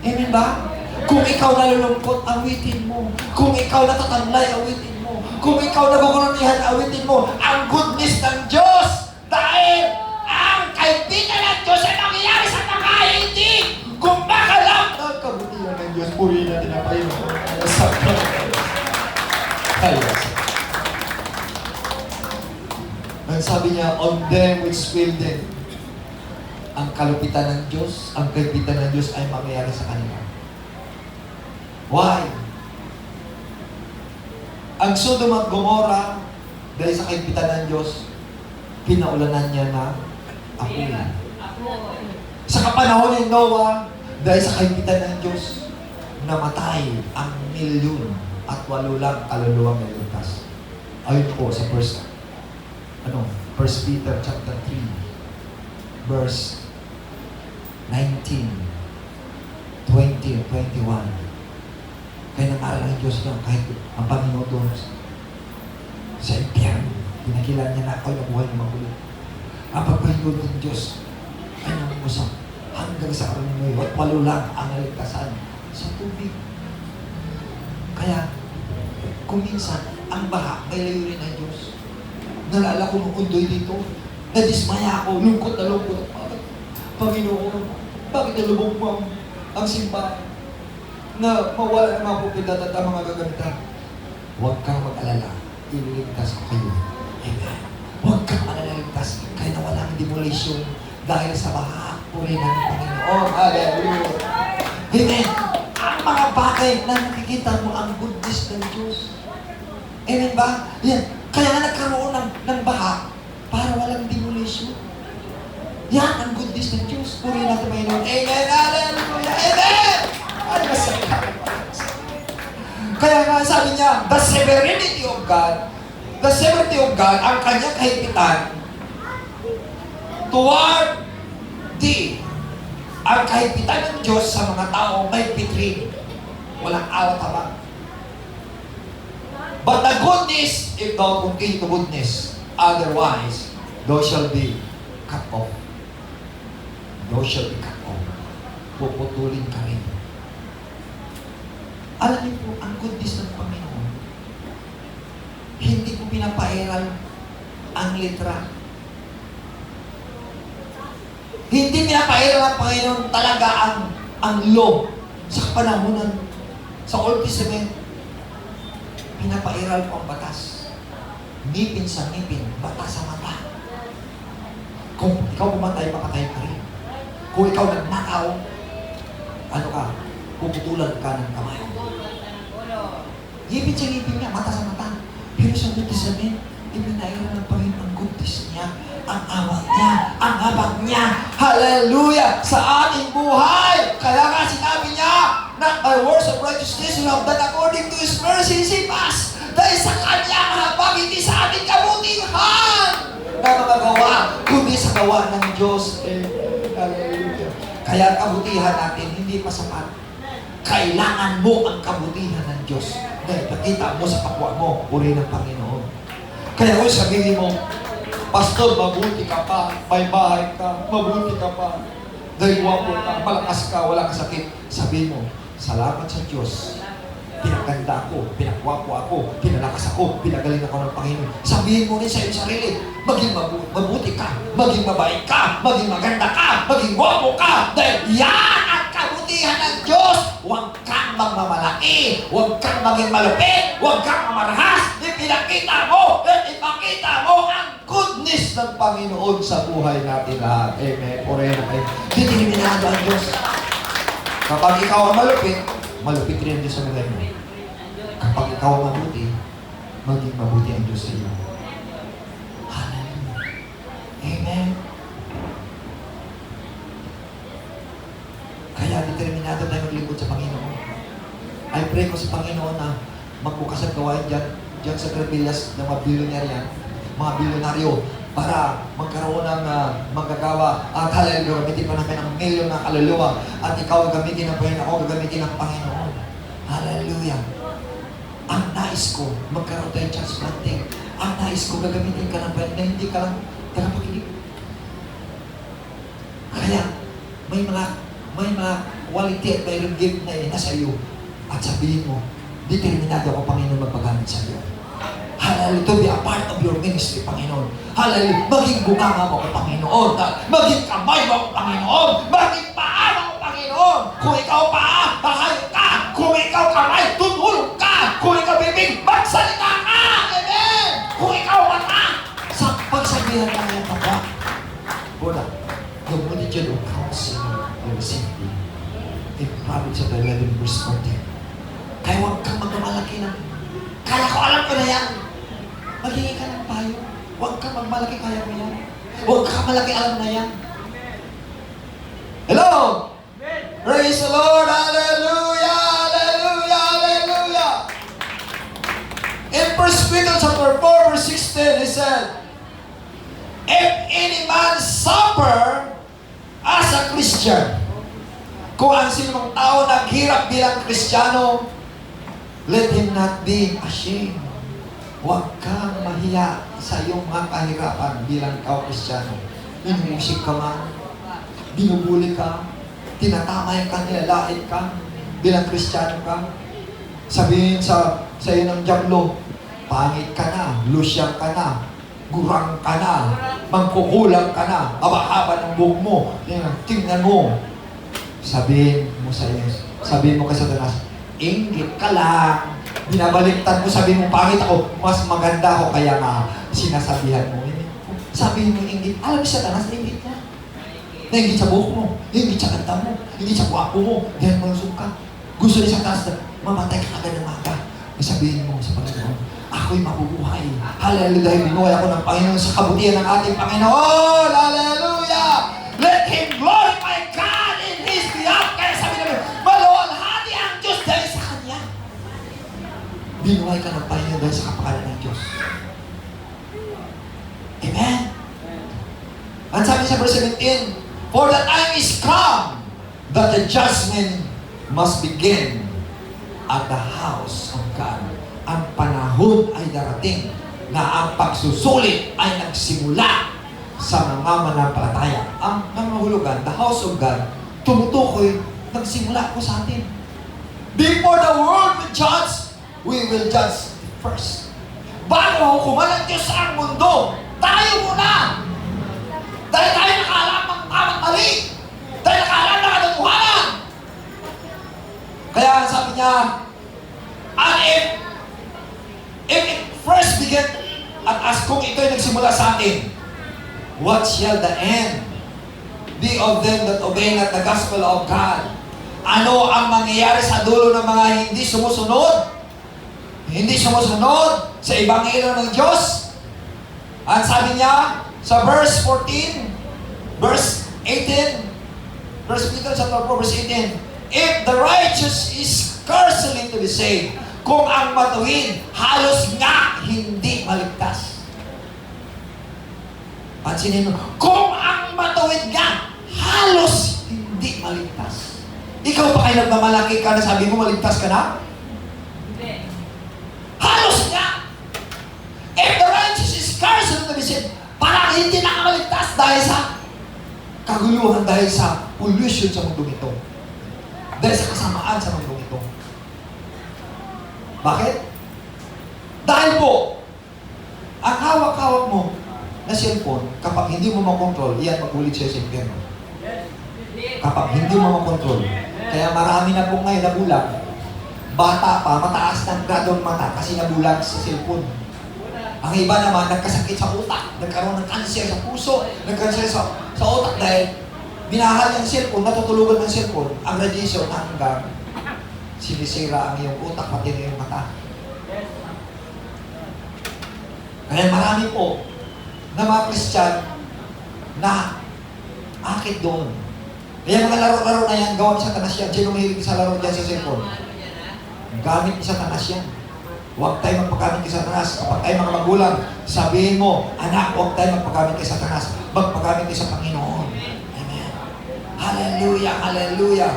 Amen ba? Kung ikaw nalulungkot, awitin mo. Kung ikaw natatamlay, awitin mo. Kung ikaw nagugulunihan, awitin mo. Ang goodness ng Diyos. Dahil ang kaibigan ng Diyos ay nangyayari sa mga hindi. Kung baka lang ang kabutihan ng Diyos, purihin natin ang Panginoon. Ang sabi niya, on them which will them. Ang kalupitan ng Diyos, ang kaibigan ng Diyos ay mangyayari sa kanila. Why? Ang Sodom at Gomorrah, dahil sa kaibigan ng Diyos, pinaulanan niya na apoy. Sa kapanahon ni Noah, dahil sa kaibigan ng Diyos, namatay ang 1,008,000 kaluluwang naligtas. Ayun po sa First Peter chapter 3, verse 19, 20, 21. Kaya nangaral ng Diyos na kahit ang Panginoon doon sa impyerno, pinagilan niya na ako na buhay ng magulo. Ang pagpahingod ng Diyos ay nangusap hanggang sa karoon ngayon at walulang ang naligtasan sa tubig. Kaya, kung minsan, ang baha ay layunin ng Diyos. Nalala ko nung undoy dito, nadismaya ako, lungkot na lungkot. Panginoon, bakit nalubog mo ang simbahan na mawala ng mga propiedad at ang mga gagamitan? Huwag kang mag-alala, ililigtas ko kayo. Amen. Huwag kang alalaligtas, kaya na walang demolition dahil sa baha, puri ng Panginoon. Hallelujah. Amen. Ang mga bagay na nakikita mo ang goodness ng Diyos. Amen ba? Yan. Kaya nga nagkaroon ng baha para walang demolition. Yan ang goodness ng Diyos. Puri natin Panginoon. Amen. Hallelujah. Amen. Ay, masaya. Kaya nga sabi niya, the sovereignty of God, ang kanyang kahipitan toward thee. Ang kahipitan ng Diyos sa mga tao may pitrin. Walang awat-awat. But the goodness, if thou continue to goodness, otherwise, thou shall be cut off. Thou shall be cut off. Puputulin ka rin. Alam niyo po, ang goodness ng Panginoon, hindi po pinapairal ang litra. Hindi pinapairal ang Panginoon talaga ang law sa panahonan. Sa Old Testament, pinapairal po ang batas. Ngipin sa ngipin, mata sa mata. Kung ikaw pumatay, makatay ka rin. Kung ikaw nagnakaw, ano ka, puputulan ka ng kamay. Ngipin sa ngipin niya, mata sa mata. Pero sa Old Testament, ipinairal ng Panginoon ang goodness niya, ang awa niya, ang habag niya. Hallelujah! Sa ating buhay! Kaya nga sinabi niya, not by works of righteousness you have done according to His mercy, save us. Dahil sa Kanyang habag, hindi sa ating kabutihan na magagawa, kundi sa gawa ng Diyos. Hallelujah! Kaya ang kabutihan natin, hindi pa sapat. Kailangan mo ang kabutihan ng Diyos. Dahil pakita mo sa kapwa mo, puri ng Panginoon. Kaya kung sabihin mo, Pastor, mabuti ka pa, may bahay ka, mabuti ka pa, dahil wapo ka, malakas ka, wala kang sakit, sabihin mo, Salamat sa Diyos. Pinaganda ako, pinagwapo ako, pinalakas ako, pinagaling ako ng Panginoon. Sabihin mo rin sa iyong sarili, maging mabuti ka, maging mabait ka, maging maganda ka, maging gwapo ka. Dahil yan ang kabutihan ng Diyos. Huwag kang magmamalaki, huwag kang maging malupit, huwag kang mamarahas. Ipinakita mo ang goodness ng Panginoon sa buhay natin lahat. Amen. Poreno kayo. Determinado ang Diyos. Kapag ikaw ang malupit, malupit rin ang Diyos sa buhay mo. Kapag ikaw ang mabuti, maging mabuti ang Diyos sa iyo. Hallelujah. Amen. Kaya determinado tayo maglingkod sa Panginoon. I pray ko sa Panginoon na magbukas ang gawain dyan sa Trevillas ng mga bilyonaryo, para magkaroon ng magagawa. Hallelujah, gamitin pa namin ang milyon na kaluluwa. At ikaw gamitin ng Panginoon, ako gamitin ng Panginoon. Hallelujah. Ang nais ko, magkaroon tayo church planting. Ang nais ko, gagamitin ka ng Panginoon na hindi ka lang tagapakinig. Kaya, may mga quality at mayroong gift na nasa iyo. At sabihin mo, determinado ako, Panginoon, magpagamit sa iyo. Hallelujah, to be a part of your ministry, Panginoon. Hallelujah, maging bunganga mo ako, Panginoon. Maging kamay mo ako, Panginoon. Maging paa mo ako, Panginoon. Kung ikaw paa, mahayop ka. Kung ikaw kamay, tumulong ka. Kung ikaw bibig, magsalita ka. Amen. Kung ikaw mata, sa pagsabihan ka ng tapa. Una, the multitude of counsel and safety in Proverbs of 11 verse 14. Kaya huwag kang magmamalaki ng kaya ko, alam ko na yan. Maghingi ka ng payo. Huwag kang magmalaki, kaya mo yan. Huwag kang malaki, alam na yan. Hello! Praise the Lord! Hallelujah! Hallelujah! Hallelujah! In 1 Peter chapter 4 verse 16, he said, if any man suffer as a Christian, kung ang sinong tao naghirap bilang Kristiyano, let him not be ashamed. Huwag kang mahiya sa iyong mga kahirapan bilang ikaw Kristiyano. Inumusik ka man, binubuli ka, tinatamay ka, nilalait ka, bilang Kristiyano ka. Sabihin sa iyo ng diablo, pangit ka na, lusyang ka na, gurang ka na, mangkukulang ka na, haba-haba ng buhok mo, tingnan mo. Sabihin mo sa iyo, sabihin mo kay Satanas, inggit ka lang. Binabaliktad mo, sabihin mo, pangit ako, mas maganda ako, kaya nga sinasabihan mo. Sabihin mo, inggit. Alam mo siya, Satanas, inggit ka. Nainggit sa buhok mo, inggit sa kanta mo, inggit sa guwapo mo, dahil malusog ka. Gusto ni Satanas na mamatay ka agad ng maga. Sabihin mo sa Panginoon, ako'y mabubuhay. Hallelujah, dahil binuhay ako ng Panginoon sa kabutihan ng ating Panginoon. Hallelujah! Let Him glorify God in His behalf. Kaya sabi namin, maluwalhati ang Diyos dahil sa Kanya. Binuhay ka ng Panginoon dahil sa kapakanan ng Diyos. Amen? At sabi sa verse 17, for the time is come that the judgment must begin at the house of God. Ang panahon ay darating na ang pagsusulit ay nagsimula sa mga mananampalataya. Ang nangahulugan, the house of God, tumutukoy, nagsimula ko sa atin. Before the world will judge, we will judge first. Bago hukuman ng Diyos ang mundo, tayo muna! Dahil tayo nakaalam ng tamang mali! Dahil nakaalam ng katotohanan! Kaya sabi niya, and if it first began at as kung ito'y nagsimula sa atin, what shall the end be of them that obey not the gospel of God? Ano ang mangyayari sa dulo ng mga hindi sumusunod? Hindi sumusunod sa ebanghelyo ng Diyos? At sabi niya sa verse 14, verse 18, verse Peter chapter 4, verse 18, if the righteous is scarcely to be saved, kung ang matuwid, halos nga hindi maligtas. Pansinin mo, kung ang matuwid nga, halos hindi maligtas. Ikaw pa kayo nagmamalaki ka na sabi mo maligtas ka na? Hindi. Halos nga. If the righteous is scarcely to be saved, parang hindi nakamaligtas dahil sa kaguluhan, dahil sa pollution sa mundo ito. dahil sa kasamaan sa mundong ito. Bakit? Dahil po, ang hawak-hawak mo na cellphone, kapag hindi mo makontrol, iyan magulit siya sa impyerno. Kapag hindi mo makontrol. Kaya marami na po ngayon nabulag. Bata pa, mataas ng grado ng mata kasi nabulag sa cellphone. Ang iba naman, nagkasakit sa utak, nagkaroon ng cancer sa puso, nagkanser sa utak dahil binahal ng cellphone, natutulugan ng cellphone, ang radiation hanggang sinisira ang iyong utak, pati na iyong mata. Kaya marami po na mga Christian na akit doon. Kaya mga laro-laro na yan, gawa ni Satanas yan. Sino mahilig sa laro dyan sa cellphone? Gamit ni Satanas yan. Huwag tayo magpagamit kay Satanas. Kapag tayo mga magulang, sabihin mo, anak, huwag tayo magpagamit kay Satanas. Magpagamit kayo sa Panginoon. Amen. Hallelujah, hallelujah.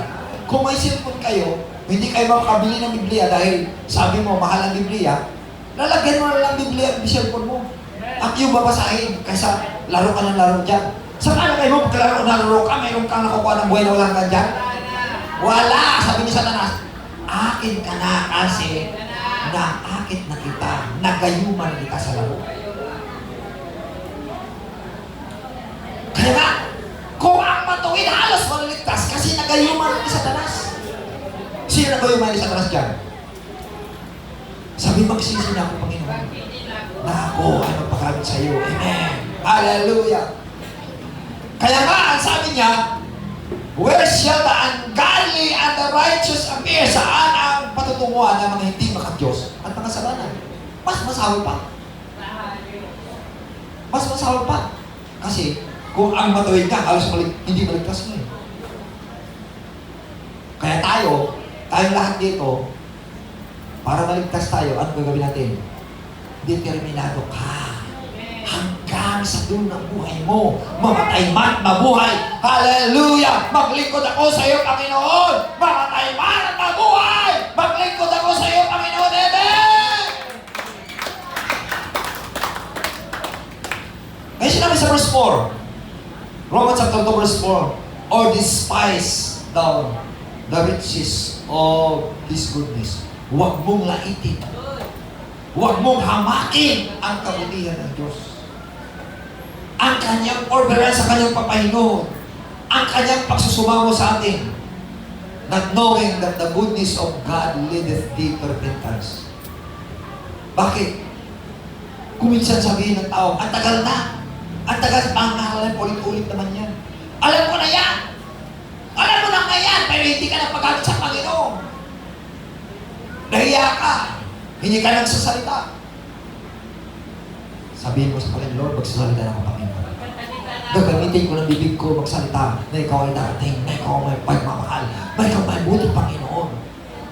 Kung may cellphone kayo, hindi kayo makabili ng Biblia dahil sabi mo, mahal ang Biblia, lalagyan mo na lang Biblia ang cellphone mo. At yung babasahin, kaysa laro ka ng laro dyan. Sa palagay mo, pag laro ka, mayroon kang nakukuha ng buhay na walang ka dyan? Wala! Sabi ni Satanas, akin ka na kasi naakit na kita, nagayuman kita sa laro. Kaya nga, kung ang matuwid halos maliligtas kasi nagayuman ni Satanas. Sino nagayuman ni Satanas dyan? Sabi, magsisi na ako, Panginoon. Na ako ay magpakamit sa iyo. Amen. Hallelujah. Kaya nga, ang sabi niya, where shall the ungodly and the righteous appear? Saan ang patutunguhan ng mga hindi makadiyos at mga sabanan? Mas masahol pa. Mas masahol pa. Kasi, kung ang matuwid ka, halos hindi maligtas mo eh. Kaya tayong lahat dito, para maligtas tayo, ano gagawin natin? Determinado ka. Hanggang sa dulo ng buhay mo, mamatay man, mabuhay. Hallelujah! Maglingkod ako sa iyo, Panginoon! Mamatay man at mabuhay! Maglingkod ako sa iyo, Panginoon! Amen! Ngayon sinabi sa verse 4, Romans chapter 2 verse 4, or despise thou the riches of His goodness. Huwag mong laitin. Huwag mong hamakin ang kabutihan ng Diyos. Ang kanyang forbearance sa kanyang papahinood. Ang kanyang pagsusumamo sa atin. Not knowing that the goodness of God leadeth thee to repentance. Bakit? Kung minsan sabihin ng tao, ang tagal na. Ang tagal pa ang nahalan, ulit-ulit naman yan. Alam ko na yan. Alam mo na nga yan, pero hindi ka napagamit sa Panginoon. Nahiya ka. Hindi ka nagsasalita. Sabihin mo sa Panginoon, magsasalita na ako, Panginoon. Gagamitin ko ng bibig ko magsalita na ikaw ay darating, na ikaw ay pagmamahal, na ikaw ay mabuti, Panginoon.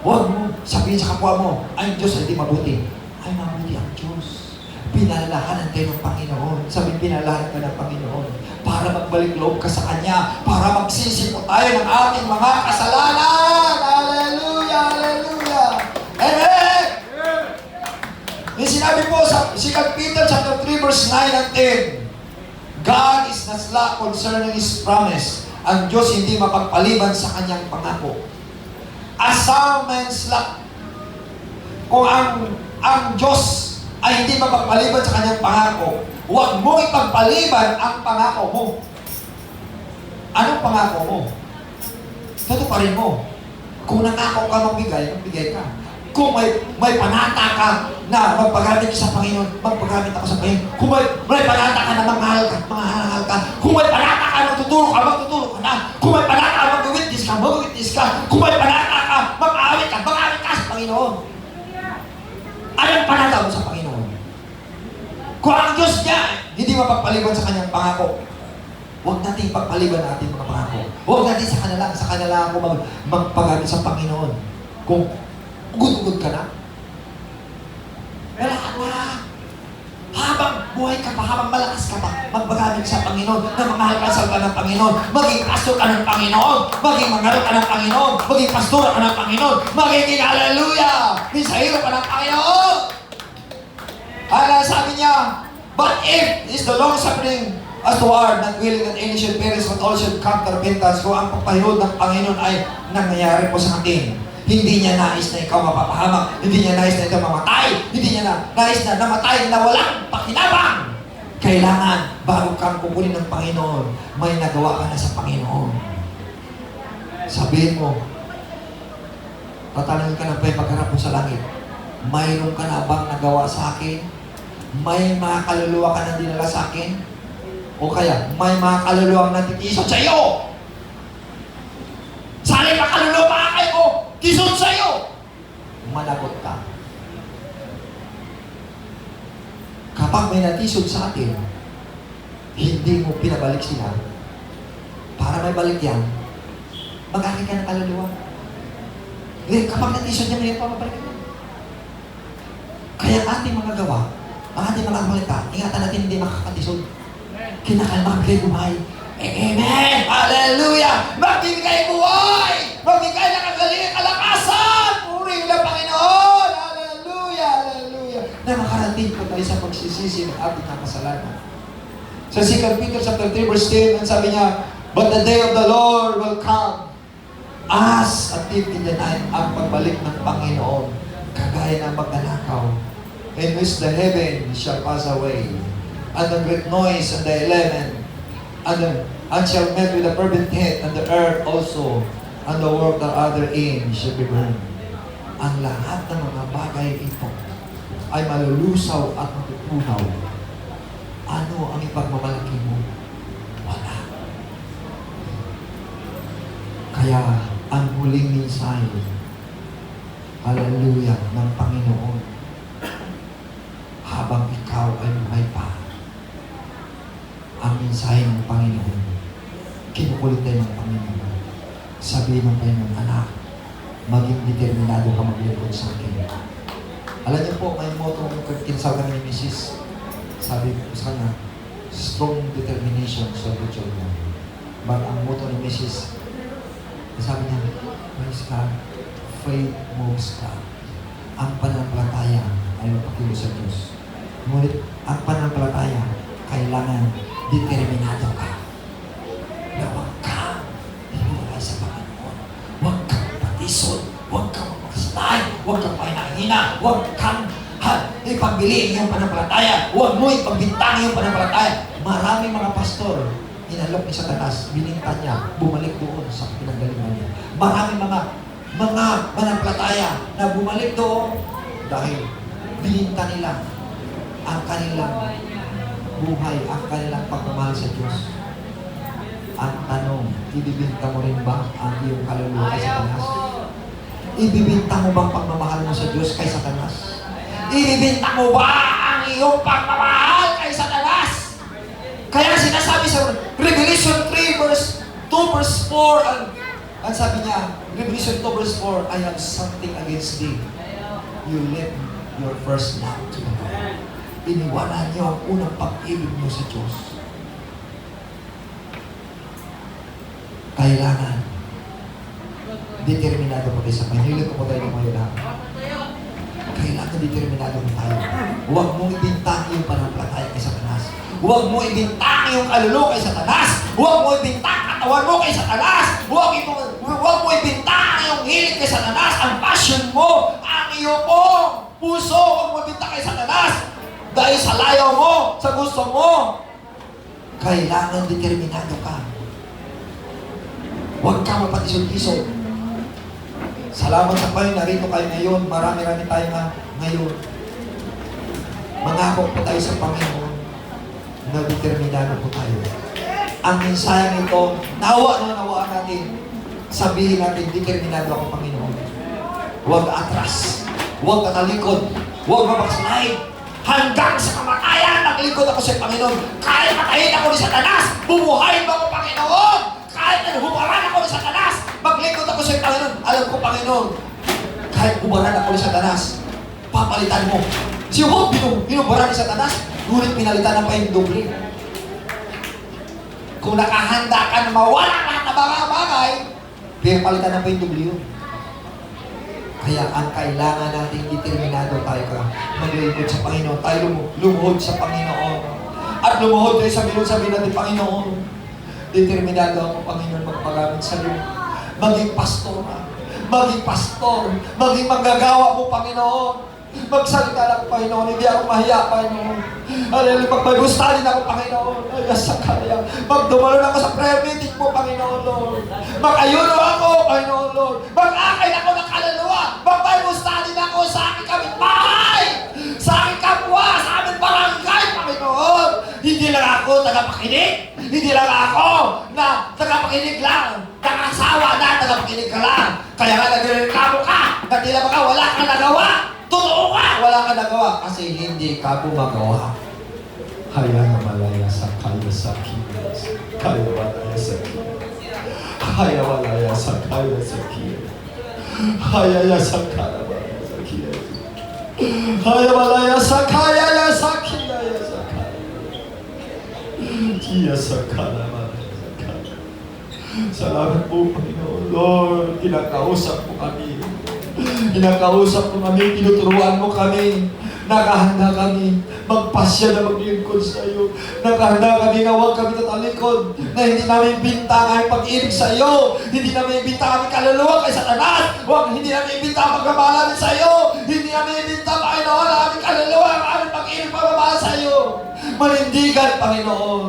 Huwag mo sabihin sa kapwa mo, ay Diyos ay di mabuti. Ay mabuti ang Diyos. Pinalalahanan kayo ng Panginoon. Sabihin, pinalalahanan ka ng Panginoon para magbalik loob ka sa Kanya, para magsisipo tayo ng ating mga kasalanan. Hallelujah! Hallelujah! Amen! Yung sinabi po sa 2 Peter chapter 3 verse 9 and 10, God is not slack concerning His promise. Ang Diyos hindi mapagpaliban sa Kanyang pangako. As some men slack. Kung ang Diyos ay hindi mapagpaliban sa Kanyang pangako, huwag mo ipagpaliban ang pangako mo. Anong pangako mo? Tutuparin mo. Kung nangako ka magbigay ka. Kung may panata ka na magpagamit sa Panginoon, magpagamit ako sa Panginoon. Kung may panata ka na magmahal ka. Kung may panata ka na magtutulog ka na. Kung may panata ka mag-witness ka. Kung may panata ka, mag-awit ka sa Panginoon. Anong panata mo sa Panginoon? Kung ang Diyos niya, hindi mapagpaliban sa Kanyang pangako, huwag natin pagpaliban ang ating mga pangako. Huwag natin sa kanila ako magpagamit sa Panginoon. Kung ugod-ugod ka na, wala na. Habang buhay ka pa, habang malakas ka pa, magpagamit sa Panginoon, na mamahal ka sa ng Panginoon, maging pastor ka ng Panginoon, maging mangaro ka ng Panginoon, maging pastora ka ng Panginoon, magiging hallelujah, misahiro ka ng Panginoon. Sabi niya, but if is the long-suffering As to our not willing that any should perish, but all should come to repentance. Kung ang pagpahirod ng Panginoon ay nangyayari po sa atin. Hindi niya nais na ikaw mapapahamak. Hindi niya nais na ikaw mamatay. Hindi niya nais na namatay na walang pakinabang. Kailangan, bago kang kukunin ng Panginoon, may nagawa ka na sa Panginoon. Sabihin mo, tatanungin ka na pagharap mo sa langit, mayroon ka na bang nagawa sa akin? May mga kaluluwa ka na dinala sa akin? O kaya, may mga kaluluwang natitisod sa iyo? Sali pa kaluluwa makakay ko, tisod sa iyo! Managot ka. Kapag may natisod sa atin, hindi mo pinabalik sila, para may balik yan, mag-akit ka ng kaluluwa. Hindi, kapag natisod niya, may pamabalik ka. Kaya ating mga gawa, ang ating mga malita, ingatan natin hindi makakatisod. Kinakalma kayo buhay. Amen! Hallelujah! Magbibigay buhay! Magbibigay ng kagalingan, kalakasan! Purihin ng Panginoon! Hallelujah! Hallelujah! Na makarating po tayo sa pagsisisi ng ating kasalanan. Sa 2 Peter chapter 3 verse 10, ang sabi niya, but the day of the Lord will come as a thief in the night, ang pagbalik ng Panginoon, kagaya ng magnanakaw, in which the heaven shall pass away, and the great noise and the element, and shall melt with a fervent heat, and the earth also, and the world that are therein shall be burned. Ang lahat ng mga bagay ito ay malulusaw at matutunaw. Ano ang ipagmamalaki mo? Wala. Kaya, ang huling mensahe, hallelujah, ng Panginoon, habang ikaw ay buhay pa, ang mensahe ng Panginoon, kinukulit tayo ng Panginoon. Sabihin ng Panginoon, anak, maging determinado ka maglingkod sa akin. Alam niyo po, may motto ng kinasal kami ni Mrs. Sabi ko sa kanya, strong determination sa children. But ang motto ni Mrs. Sabi niya, praise God, faith moves God. Ang pananampalataya ay mapakilos sa Diyos. Ngunit ang pananampalataya, kailangan determinado ka. Na huwag ka hiwalay sa Panginoon. Huwag kang patisod. Huwag kang magpakasalay. Huwag kang pahinahina. Huwag kang ipagbili ang iyong pananampalataya. Huwag mo ipagbintang ang iyong pananampalataya. Maraming mga pastor, inalok ni Satanas, bininta niya, bumalik doon sa pinanggalingan niya. Maraming mga mananampalataya na bumalik doon dahil bininta nila ang kanilang buhay, ang kanilang pagmamahal sa Diyos. Ang tanong, ibibinta mo rin ba ang iyong kaluluwa kay Satanas? Ibibinta mo ba ang pagmamahal mo sa Diyos kay Satanas? Ibibinta mo ba ang iyong pagmamahal kay Satanas? Kaya sinasabi sa Revelation 3 verse 2 verse 4, ang sabi niya, Revelation 2 verse 4, I have something against thee. You left your first love to the Lord. Iniwanan niyo ang unang pag-ibig niyo sa Diyos. Kailangan determinado po tayo sa Panginoon. Po tayo ng mga lahat. Kailangan determinado po tayo. Huwag mong ibintang yung pananampalataya kay Satanas. Huwag mo ibintang yung kaluluwa kay Satanas. Huwag mo ibintang katawan mo kay Satanas. Huwag mo ibintang yung hilig kay Satanas. Ang passion mo, ang iyong puso, huwag mo ibintang kay Satanas. Dahil sa layaw mo, sa gusto mo, kailangan determinado ka. Huwag ka mapatisod-tisod. Salamat sa Panginoon, narito kayo ngayon. Marami-rami tayo ngayon. Mangako po tayo sa Panginoon na determinado po tayo. Ang mensaheng ito, nawaan natin. Sabihin natin, determinado ako, Panginoon. Huwag atras. Huwag katalikod. Huwag mabakslide. Hanggang sa kamatayan, naglingkod ako sa Panginoon. Kahit patayin ako ni Satanas, bumuhayin mo ako, Panginoon. Kahit hubaran ako ni Satanas, maglingkod ako sa Panginoon. Alam ko, Panginoon, kahit hubaran ako ni Satanas, papalitan mo. Si Job, hinubaran ni Satanas, ngunit pinalitan ng pahing doble. Kung nakahanda ka na mawala lahat ng mga bagay, pinapalitan ng pahing doble yun. Kaya ang kailangan natin determinado tayo ka maglingkod sa Panginoon. Tayo lumuhod sa Panginoon. At At lumuhod kayo sa sabihin natin, Panginoon, determinado ako, Panginoon, magpagamit sa iyo. Maging pastor, maging manggagawa mo, Panginoon. Magsalita lang, Panginoon, hindi ako mahiya, Panginoon. Hallelujah, magbagusta din ako, Panginoon. Ay, sa kaya. Magdumalon ako sa prayer meeting mo, Panginoon, Lord. Mag-ayuno ako, Panginoon, Lord. Mag-akay ako ng kaluluwa. Magbagusta din ako sa aking kapitbahay, sa aking kapwa, sa aming barangay, Panginoon. Hindi lang ako tagapakinig. Hindi lang ako na tagapakinig lang. Nakasawa na, tagapakinig ka lang. Kaya nga nagreklamo ka. Nagtila ka, wala kang nagawa. Totoo ka! Wala ka nagawa kasi hindi ka gumagawa. Kaya na malaya sa kaya sa kilos. Kaya malaya sa kilos. Kaya malaya sa kaya sa kilos. Kaya ya sa kaya malaya sa kilos. Kaya malaya sa kaya ya sa kaya ya sa kaya. Kaya sa kaya malaya sa kaya. Salamat po, Panginoon. Lord, kinakausap mo kami. Kinakausap mo kami, tinuturuan mo kami. Nakahanda kami magpasya na maglingkod sa iyo. Nakahanda kami na huwag kami tatalikod. Na hindi namin binta ang pag-ibig sa iyo. Hindi namin binta kami kaluluwa kay Satanas. Hindi namin binta ang pagmamahal sa iyo. Hindi namin binta, Panginoon, ang aming kaluluwa, ang aming pag-ibig pagmamahal sa iyo. Manindigan, Panginoon.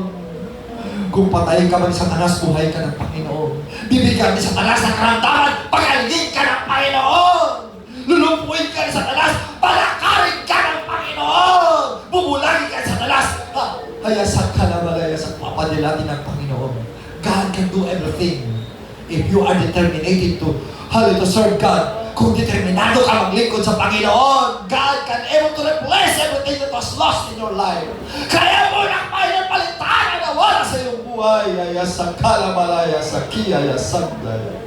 Kung patayin ka man sa Satanas, buhay ka ng Panginoon. Bibigyan ni Satanas ng karamdaman, pagaling ka ng Panginoon. Lulumpuin ka ni Satanas, palakarin ka ng Panginoon. Bubulagin ka ni Satanas. Hayasan ka na malaya sa papadilatin ng Panginoon. God can do everything if you are determined to serve God. Kung determinado ka maglingkod sa Panginoon, God can able to replace everything that was lost in your life. Kaya mo ng Panginoon palitan na nawala sa iyong buhay. Ayasan ka na malaya sa kiyaya sandaya.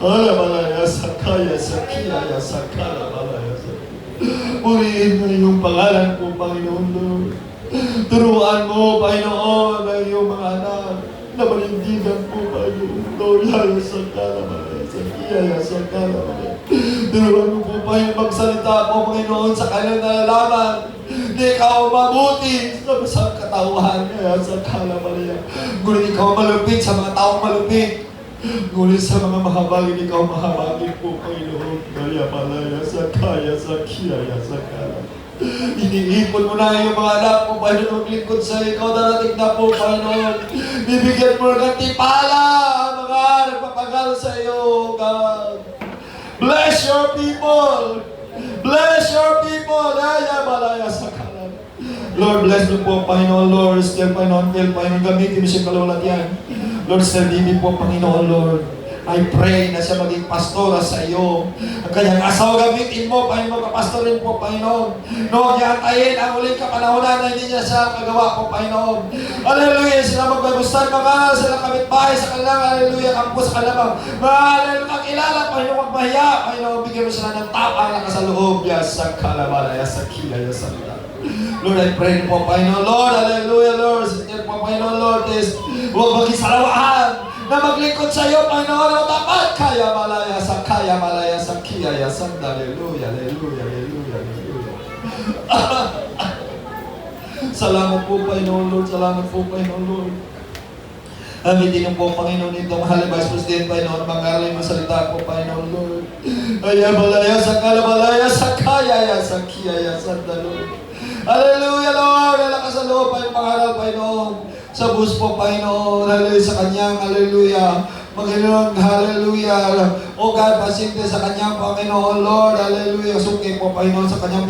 Alamalaya sa kaya sa kiyaya sa kalamalaya sa purihin mo iyong pangalan po, Panginoon Lord. Turuan mo, Panginoon, ang iyong mga anak na manindigan po, Panginoon Lord. Yaya sa kalamalaya sa kiyaya sa kalamalaya. Turuan mo po, Panginoon, magsalita po, Panginoon, sa kanilang nalalaman. Hindi ikaw mabuti sa katauhan. Yaya sa kalamalaya. Ngunit ikaw malupit sa mga taong malupit. Ngunit sa mga mahabagin, ikaw mahabagin po, Panginoon. Kaya malaya sa kaya sa kiyaya sa kala. Iniipon mo na yung mga anak mo, Panginoon, maglingkod sa ikaw. Darating na po, Panginoon. Bibigyan mo ng tipala ang mga nagpapagalo sa iyo, God. Bless your people. Bless your people. Kaya malaya sa kala. Lord, bless niyo po, Panginoon, Lord. Still, Panginoon, Panginoon, gamitin mo siya kalulat yan. Lord, Sir Bibi po, Panginoon, Lord. I pray na siya maging pastora sa iyo. Ang kanyang asawa gamitin mo, Panginoon, kapastorin po, Panginoon. Huwag niya antayin ang uling kapanahonan na hindi niya siya kagawa po, Panginoon. Hallelujah, sila magbagustan, mga sila kapitbahay sa kanilang, hallelujah, kampo sa kanilang, hallelujah, kakilala, Panginoon, magmahiya, Panginoon, bigyan mo sila ng tapang na kasaloob, sa kalabalaya, sa kilaya, sa lula. Lord, I pray po, Panginoon, Lord, hallelujah, Lord, sintiyan po, Panginoon, Lord, huwag maging salawahan na maglingkod sa iyo, Panginoon, o tapat, kaya malaya sa kiyaya, sanda, hallelujah, hallelujah, hallelujah, hallelujah. Salamat po, Panginoon, Lord, salamat po, Panginoon, Lord. Amitin po, Panginoon, itong mahal na Vice President, Panginoon, mangaral mo salita po, Panginoon, Lord. Kaya malaya sa kalabalaya, sa kaya, sa kiyaya, sanda, Lord. Hallelujah, Lord. Alakas sa loob, Panginoon, Panginoon. Sa bus po, Panginoon. Hallelujah sa kanyang, hallelujah. Panginoon, hallelujah. O God, pasimple sa kanyang, Panginoon, Lord. Hallelujah. Suki po, Panginoon, sa kanyang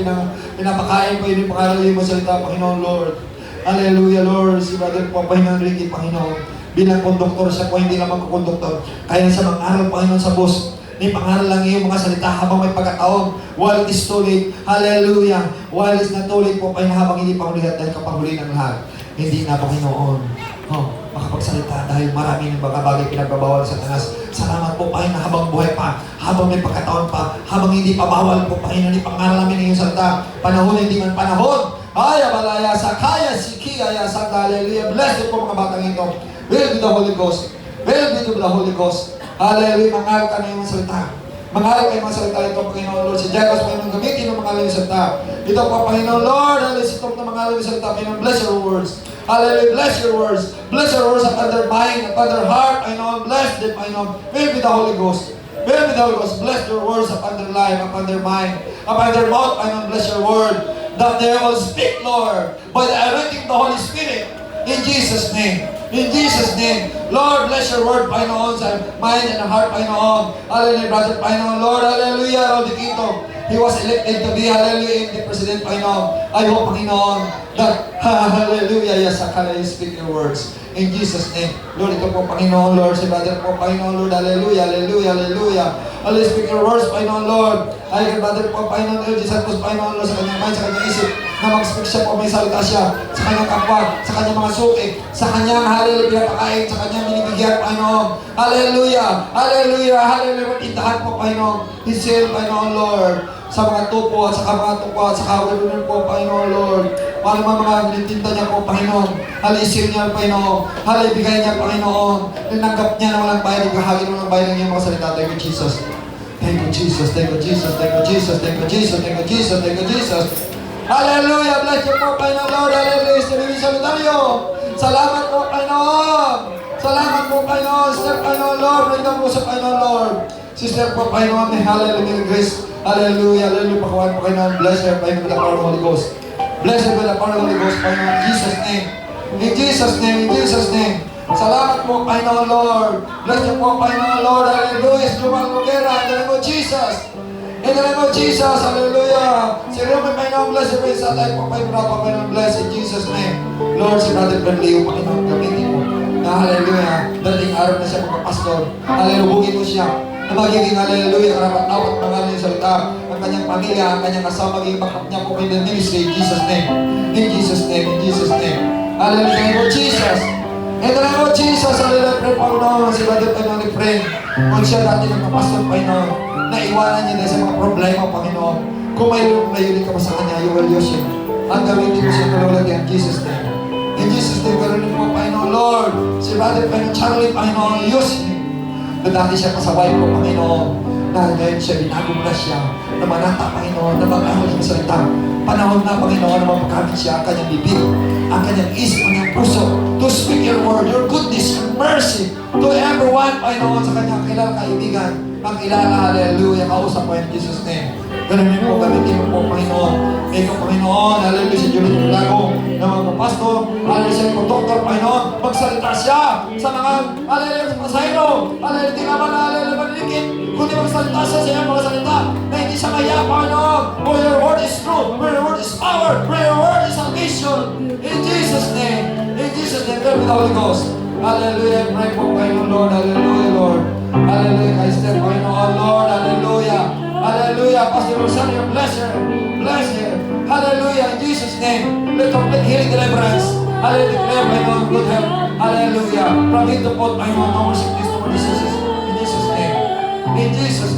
pinapakain po yung pangalan mo salita, Panginoon, Lord. Hallelujah, Lord. Si Brother po, Panginoon, Ricky, Panginoon. Bilang konduktor siya po, hindi naman konduktor. Kaya sa mga araw, Panginoon, sa bus. May pangaral lang iyong mga salita habang may pagkataon. While it is too late, hallelujah. While it is not too late po, Panginoon, habang hindi pa huli at dahil kapahuli ng lahat. Hindi na, Panginoon, makapagsalita dahil marami ng mga bagay pinagbabawal sa Satanas. Salamat po, Panginoon, habang buhay pa, habang may pagkataon pa, habang hindi pa bawal po, Panginoon, ipangaral namin ng iyong salita. Panahon, hindi man panahon. Ay, malaya sa kaya, si kiyaya, sa hallelujah. Bless po mga batang ito. Will be the Holy Ghost. Will be to the Holy Ghost. Hallelujah, mangaral ka na yung salita. Mangaral kayo mga salita ito, Panginoon Lord. Si Jacobs, Panginoon, gamitin ang mangaral yung salita. Ito po, Panginoon Lord, hallelujah, itong mangaral yung salita. Panginoon, bless your words. Hallelujah. Bless your words. Bless your words upon their mind, upon their heart, Panginoon. Bless them, Panginoon. Fill with the Holy Ghost. Fill with the Holy Ghost. Bless your words upon their life, upon their mind, upon their mouth, Panginoon. Bless your word. That they will speak, Lord, by the anointing of the Holy Spirit. In Jesus' name. In Jesus' name. Lord, bless your word, Panginoon, sa mind and heart, Panginoon. Hallelujah, brother, Panginoon. Lord, hallelujah, Lord, Dikito. He was elected to be, hallelujah, the President, Panginoon. I hope, Panginoon, that, hallelujah, yes, akala you speak your words. In Jesus' name. Lord, ito po, Panginoon, Lord, si brother po, Panginoon, Lord, hallelujah, hallelujah, hallelujah. Hallelujah, speak your words, Panginoon, Lord. Ay, kay brother po, Panginoon, Lord, Jesus po, Panginoon, Lord, sa kanyang mind, sa kanyang isip, na mag-speak siya po, may salita siya, sa kanyang kapwa, sa kanyang mga suki, sa kanyang, hallelujah, pinapakain, sa kanyang binibigyan, Panginoon. Hallelujah, hallelujah, hallelujah, intahan po, Panginoon. His seal, Panginoon, Lord, sa mga tupo at sa mga tupo at sa kawalunan po, Panginoon, Lord. Paano mga nitinta niya po, Panginoon. Halisin niya, Panginoon. Halibigay niya, Panginoon. Ninanggap niya na walang bayad, ibahagi na walang bayad ng iyong mga salita. Thank you, Jesus. Thank you, Jesus. Thank you, Jesus. Thank you, Jesus. Thank you, Jesus. Thank you, Jesus. Thank you, Jesus. Hallelujah. Bless you po, Panginoon, Lord. Hallelujah. Sabi salutaryo. Salamat po, Panginoon. Salamat po, Panginoon. Sister, Panginoon, Lord. Brinda po sa Panginoon, Lord. Sister po, Panginoon. Hallelujah. Grace. Hallelujah. Hallelujah. Pakawan po, Panginoon. Bless her, Panginoon, with the power of the Holy Ghost. Bless her with the power of the Holy Ghost, Panginoon. In Jesus' name. In Jesus' name. In Jesus' name. Salamat po, Panginoon, Lord. Bless you po, Panginoon, Lord. Hallelujah. Jumal Mugera. In the name of Jesus. In the name of Jesus. Hallelujah. Si Rumi, Panginoon, bless you. Sa tayo po, Panginoon, bless in Jesus' name. Lord, si Brother Bernleo, Panginoon, gamitin mo. Na hallelujah. Dating araw na siya magpapastor. Hallelujah. Bugin mo siya. Na magiging hallelujah. Karapat-dapat mga yung salita. Ang kanyang pamilya, ang kanyang kasama, magiging backup niya po in the ministry. In Jesus' name. In Jesus' name. In Jesus' name. Hallelujah. In the name of Jesus. In the name of Jesus, hallelujah, pray po ako si Brother Panginoon ni friend. Kung siya dati nagpapastor, Panginoon, naiwanan niya dahil sa mga problema, Panginoon. Kung may layunin ka pa sa Kanya, you will use Him. Ang gamitin mo siya tulad in Jesus' name. In Jesus' name, ganoon po, Panginoon, Lord. Si Brother Panginoon Charlie, Panginoon, use Him. Na dati siya pasaway po, Panginoon. Dahil ngayon siya, binago mo na siya. Na manata, Panginoon, na mag-ahol sa salita. Panahon na, Panginoon, na mapagkamit siya ang kanyang bibig, ang kanyang isip, ang kanyang puso, to speak your word, your goodness, your mercy, to everyone, Panginoon, sa kanyang kilala kaibigan, ang kilala, hallelujah, kausap po in Jesus' name. Ganun po, gamitin mo po, Panginoon. Ikaw, Panginoon, hallelujah, si Julie Milagro, na mga pastor, hallelujah, siya po, doktor, Panginoon, magsalita siya sa mga, hallelujah, sa pasayro, hallelujah, di naman, hallelujah, manilikit, kundi magsalita siya sa iyong mga salita, na hindi siya maya, Panginoon, for your word is true, for your word is power, for your word is salvation. In Jesus' name, in Jesus' name, pray with the Holy Ghost. Hallelujah, pray po, Panginoon, Lord, hallelujah, Lord. Hallelujah, kay Esther, Panginoon, Lord, hallelujah. Hallelujah, Pastor Rosario, bless her, bless her. Hallelujah, in Jesus' name, let complete healing deliverance. Hallelujah, declare, Panginoon, good health. Hallelujah, from him to put, Panginoon, no more sickness, no more diseases. In Jesus' name, in Jesus'